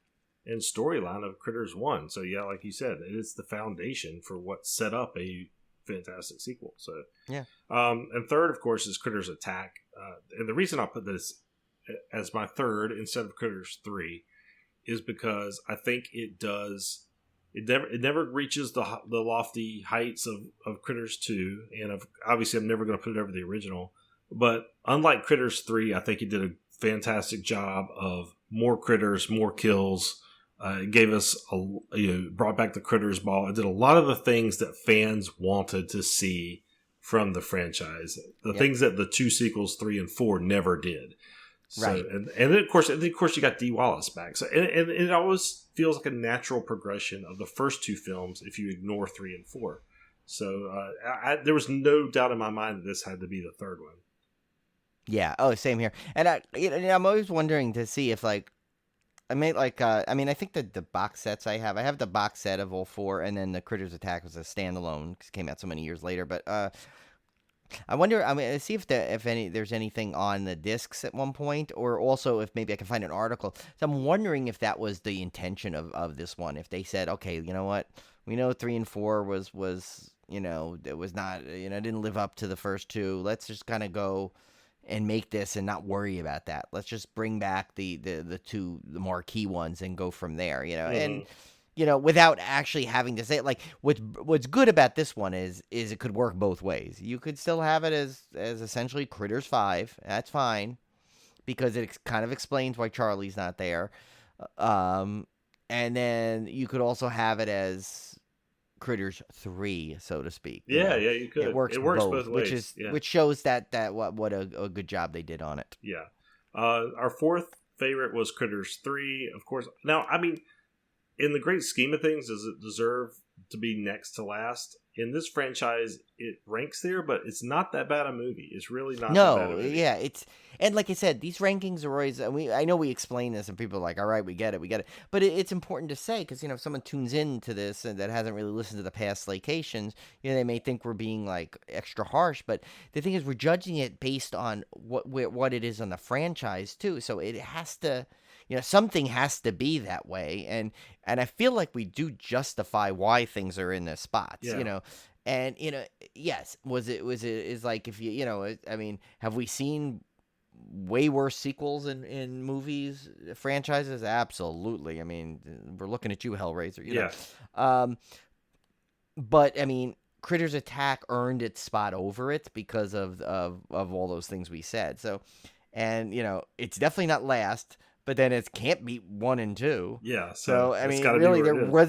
and storyline of Critters 1. So yeah, like you said, it is the foundation for what set up a fantastic sequel. So yeah. And third, of course, is Critters Attack. And the reason I put this as my third instead of Critters 3 is because I think it never reaches the lofty heights of Critters 2, and obviously I'm never going to put it over the original. But unlike Critters 3, I think it did a fantastic job of more critters, more kills. It gave us brought back the Critters ball. It did a lot of the things that fans wanted to see from the franchise. The things that the two sequels, 3 and 4, never did. So, right. And then of course you got Dee Wallace back. So and it always feels like a natural progression of the first two films if you ignore 3 and 4. So there was no doubt in my mind that this had to be the third one. Yeah. Oh, same here. And I'm always wondering to see if I think that the box sets I have the box set of all 4, and then the Critters Attack was a standalone because it came out so many years later. But I wonder. See if there's anything on the discs at one point, or also if maybe I can find an article. So I'm wondering if that was the intention of this one. If they said, okay, you know what, we know 3 and 4 was it was not didn't live up to the first two. Let's just kind of go and make this and not worry about that. Let's just bring back the two marquee ones and go from there, and without actually having to say it. Like what's good about this one is it could work both ways. You could still have it as essentially Critters 5. That's fine because it kind of explains why Charlie's not there. And then you could also have it as Critters 3, so to speak. Yeah, you could. It works both ways, which shows that what a good job they did on it. Yeah. Our fourth favorite was Critters 3, of course. Now, in the great scheme of things, does it deserve to be next to last? In this franchise, it ranks there, but it's not that bad a movie. It's really not that bad a movie. Yeah, and like I said, these rankings are always. I know we explain this, and people are like, "All right, we get it." But it's important to say because if someone tunes into this and that hasn't really listened to the past Slaycations, they may think we're being like extra harsh. But the thing is, we're judging it based on what it is on the franchise too. So it has to. Something has to be that way, and I feel like we do justify why things are in their spots, and yes, is like if have we seen way worse sequels in movies, franchises? Absolutely. We're looking at you, Hellraiser. But Critters Attack earned its spot over it because of all those things we said. So, and it's definitely not last. But then it can't beat 1 and 2. Yeah. So really,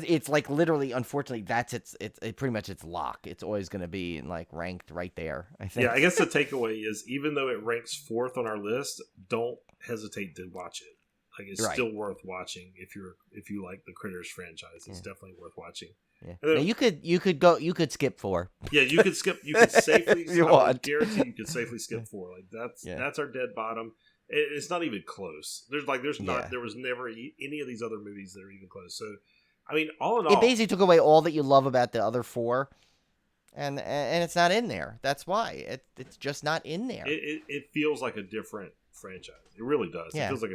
it's like literally, unfortunately, that's it's pretty much its lock. It's always going to be ranked right there, I think. Yeah, I guess the takeaway is even though it ranks 4th on our list, don't hesitate to watch it. It's still worth watching if you like the Critters franchise. It's definitely worth watching. Yeah. Then, you could skip 4. Yeah, you could skip. You could safely. I guarantee you could safely skip 4. That's our dead bottom. It's not even close. There was never any of these other movies that are even close. So, all in all, it basically took away all that you love about the other 4, and it's not in there. That's why it's just not in there. It feels like a different franchise. It really does. Yeah. It feels like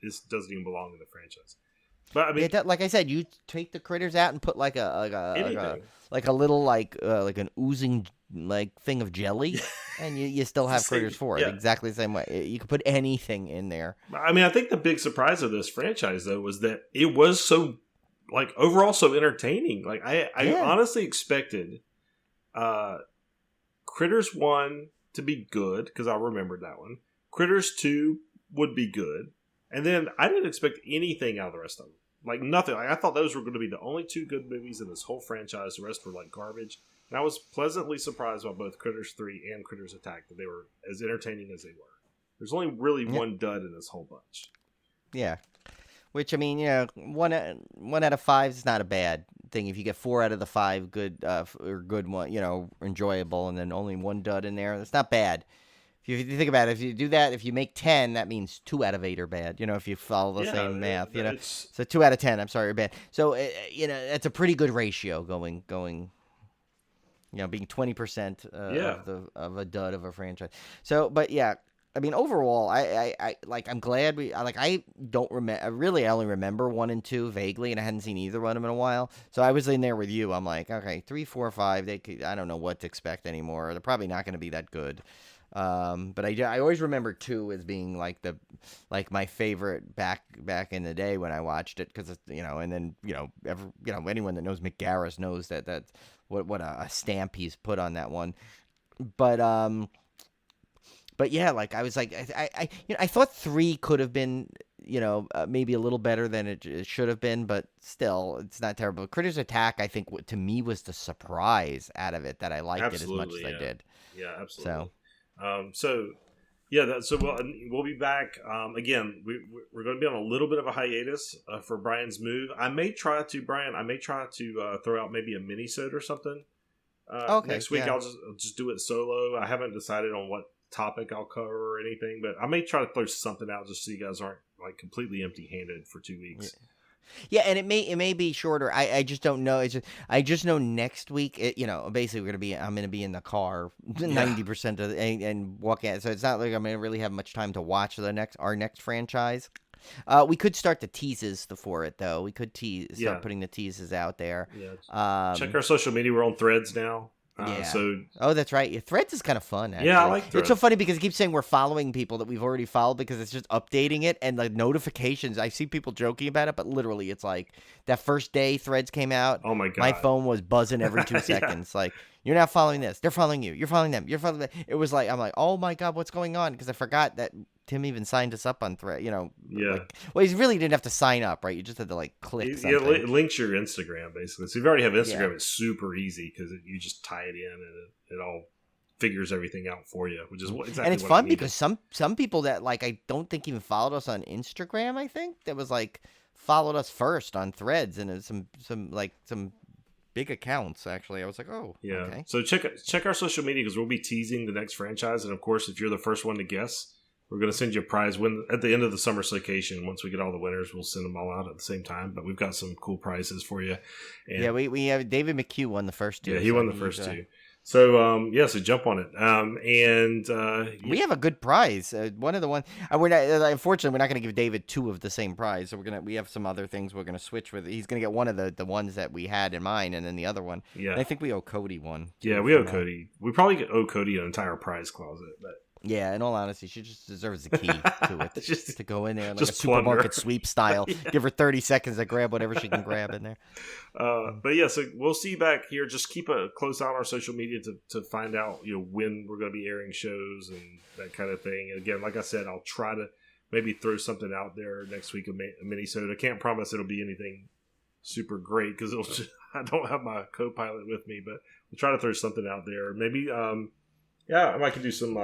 this doesn't even belong in the franchise. But like I said, you take the Critters out and put like a little like an oozing thing of jelly, and you still have Critters 4 exactly the same way. You could put anything in there. I mean, I think the big surprise of this franchise though was that it was so overall so entertaining. Like I honestly expected Critters 1 to be good because I remembered that one. Critters 2 would be good, and then I didn't expect anything out of the rest of them. Like nothing. Like I thought those were going to be the only 2 good movies in this whole franchise. The rest were like garbage. And I was pleasantly surprised by both Critters 3 and Critters Attack that they were as entertaining as they were. There's only really one dud in this whole bunch. Yeah. Which, I mean, one out of 5 is not a bad thing. If you get 4 out of the 5 good or good one, enjoyable, and then only one dud in there, that's not bad. If you think about it, if you do that, if you make 10, that means 2 out of 8 are bad. If you follow the same math, so 2 out of 10, I'm sorry, are bad. So that's a pretty good ratio going. Being 20% of a dud of a franchise. So, but yeah. I mean, overall, I'm glad I don't remember. I only remember 1 and 2 vaguely, and I hadn't seen either one of them in a while. So I was in there with you. I'm like, okay, 3, 4, 5. I don't know what to expect anymore. They're probably not going to be that good. But I always remember 2 as being my favorite back in the day when I watched it because and then anyone that knows Mick Garris knows that what a stamp he's put on that one. But yeah, I was I thought 3 could have been, maybe a little better than it should have been, but still, it's not terrible. Critters Attack, I think, to me was the surprise out of it that I liked it as much as I did. Yeah, absolutely. So we'll be back again. We're going to be on a little bit of a hiatus for Brian's move. I may try to throw out maybe a mini-sode or something. Next week I'll just do it solo. I haven't decided on what topic I'll cover or anything, but I may try to throw something out just so you guys aren't completely empty-handed for 2 weeks. Yeah, and it may be shorter. I just don't know. I just know next week. Basically I'm gonna be in the car 90% of and walk out. So it's not like I'm gonna really have much time to watch our next franchise. We could start the teases for it though. We could start putting the teases out there. Yeah. Check our social media. We're on Threads now. Oh, that's right. Threads is kind of fun, actually. Yeah, I like Threads. It's so funny because it keeps saying we're following people that we've already followed because it's just updating it and notifications. I see people joking about it, but literally it's like that first day Threads came out. Oh my God. My phone was buzzing every 2 seconds. Like, you're not following this. They're following you. You're following them. You're following them. It was like, I'm like, oh my God, what's going on? Because I forgot that Tim even signed us up on Thread. Well, he really didn't have to sign up, right? You just had to click something. Yeah, it links your Instagram basically. So if you already have Instagram, it's super easy because you just tie it in and it all figures everything out for you, which is exactly. And it's fun because some people that I don't think even followed us on Instagram. I think that was followed us first on Threads, and it's some big accounts actually. I was like, oh yeah. Okay. So check our social media because we'll be teasing the next franchise, and of course, if you're the first one to guess, we're going to send you a prize at the end of the summer SLAYCATION. Once we get all the winners, we'll send them all out at the same time. But we've got some cool prizes for you. And we have David McHugh won the first 2. Yeah, he won the first 2. So so jump on it. We have a good prize. One of the ones unfortunately we're not going to give David 2 of the same prize. So we have some other things we're going to switch with. He's going to get one of the ones that we had in mind, and then the other one. Yeah, and I think we owe Cody one. Yeah, we owe Cody. We probably owe Cody an entire prize closet, but. Yeah, in all honesty, she just deserves the key to it. Just to go in there like a supermarket sweep style. Give her 30 seconds to grab whatever she can grab in there. But yeah, so we'll see you back here. Just keep a close eye on our social media to find out when we're going to be airing shows and that kind of thing. And again, like I said, I'll try to maybe throw something out there next week, a mini-sode. I can't promise it'll be anything super great because I don't have my co-pilot with me, but we'll try to throw something out there. Maybe, I might could do some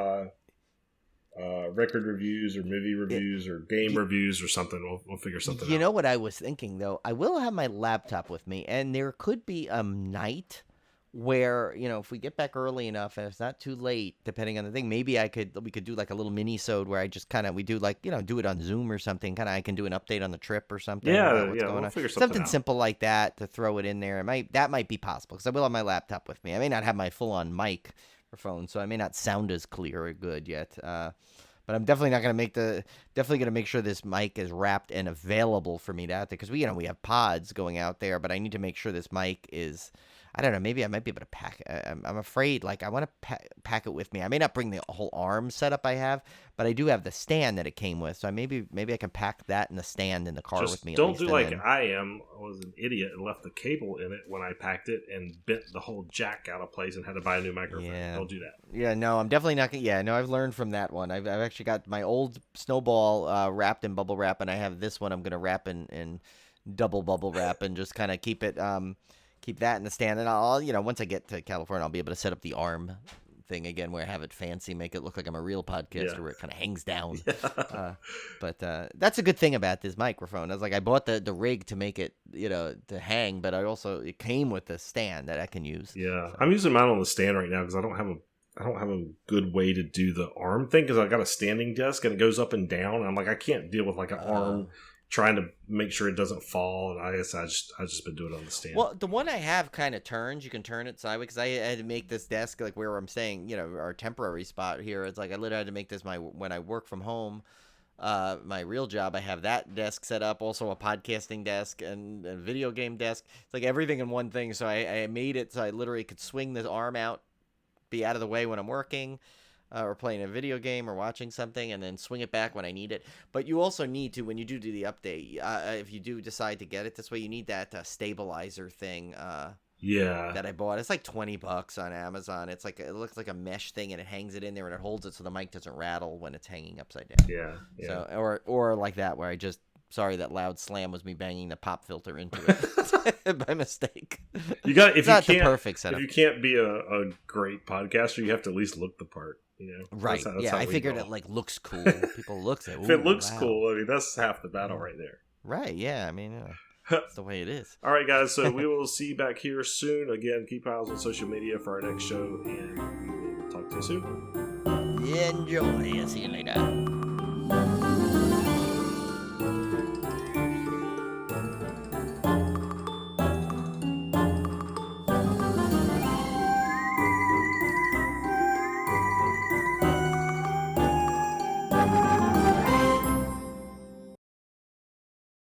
record reviews or movie reviews or game reviews or something. We'll figure something out. You know what I was thinking, though? I will have my laptop with me, and there could be a night where, if we get back early enough and it's not too late, depending on the thing, maybe we could do a little mini-sode where I just we do do it on Zoom or something. I can do an update on the trip or something. We'll figure something out. Simple like that to throw it in there. That might be possible because I will have my laptop with me. I may not have my full-on mic phone, so I may not sound as clear or good yet. But I'm definitely going to make sure this mic is wrapped and available for me to out there because we have pods going out there, but I need to make sure this mic is. I don't know. Maybe I might be able to pack it. I'm afraid. Like I want to pack it with me. I may not bring the whole arm setup I have, but I do have the stand that it came with. So maybe I can pack that and the stand in the car with me. Don't at least, do like I am. I was an idiot and left the cable in it when I packed it and bent the whole jack out of place and had to buy a new microphone. Yeah. Don't do that. Yeah, no, I'm definitely not gonna. Yeah, no, I've learned from that one. I've actually got my old snowball wrapped in bubble wrap, and I have this one I'm gonna wrap in double bubble wrap and just kind of keep it keep that in the stand. And I'll once I get to California, I'll be able to set up the arm thing again where I have it fancy, make it look like I'm a real podcaster where it kind of hangs down. But that's a good thing about this microphone. I was like, I bought the rig to make it to hang, but it came with a stand that I can use. Yeah, so. I'm using mine on the stand right now because I don't have a good way to do the arm thing because I got a standing desk and it goes up and down. And I'm like, I can't deal with like an arm trying to make sure it doesn't fall. And I guess I just been doing it on the stand. Well, the one I have kind of turns. You can turn it sideways because I had to make this desk like where I'm staying, our temporary spot here. It's like I literally had to make this when I work from home. My real job, I have that desk set up, also a podcasting desk and a video game desk. It's like everything in one thing. So I made it so I literally could swing this arm out, be out of the way when I'm working or playing a video game or watching something, and then swing it back when I need it. But you also need to, when you do the update, if you do decide to get it this way, you need that stabilizer thing that I bought. It's like $20 on Amazon. It's like, it looks like a mesh thing, and it hangs it in there, and it holds it so the mic doesn't rattle when it's hanging upside down. Yeah. So, or like that, where sorry, that loud slam was me banging the pop filter into it by mistake. It's not the perfect setup. If you can't be a great podcaster, you have to at least look the part. Right. That's I figured it like looks cool. People look at it. If it looks cool, I mean that's half the battle right there. Right. Yeah. I mean, that's the way it is. All right, guys. So we will see you back here soon. Again, keep eyes on social media for our next show, and we will talk to you soon. Enjoy. See you later.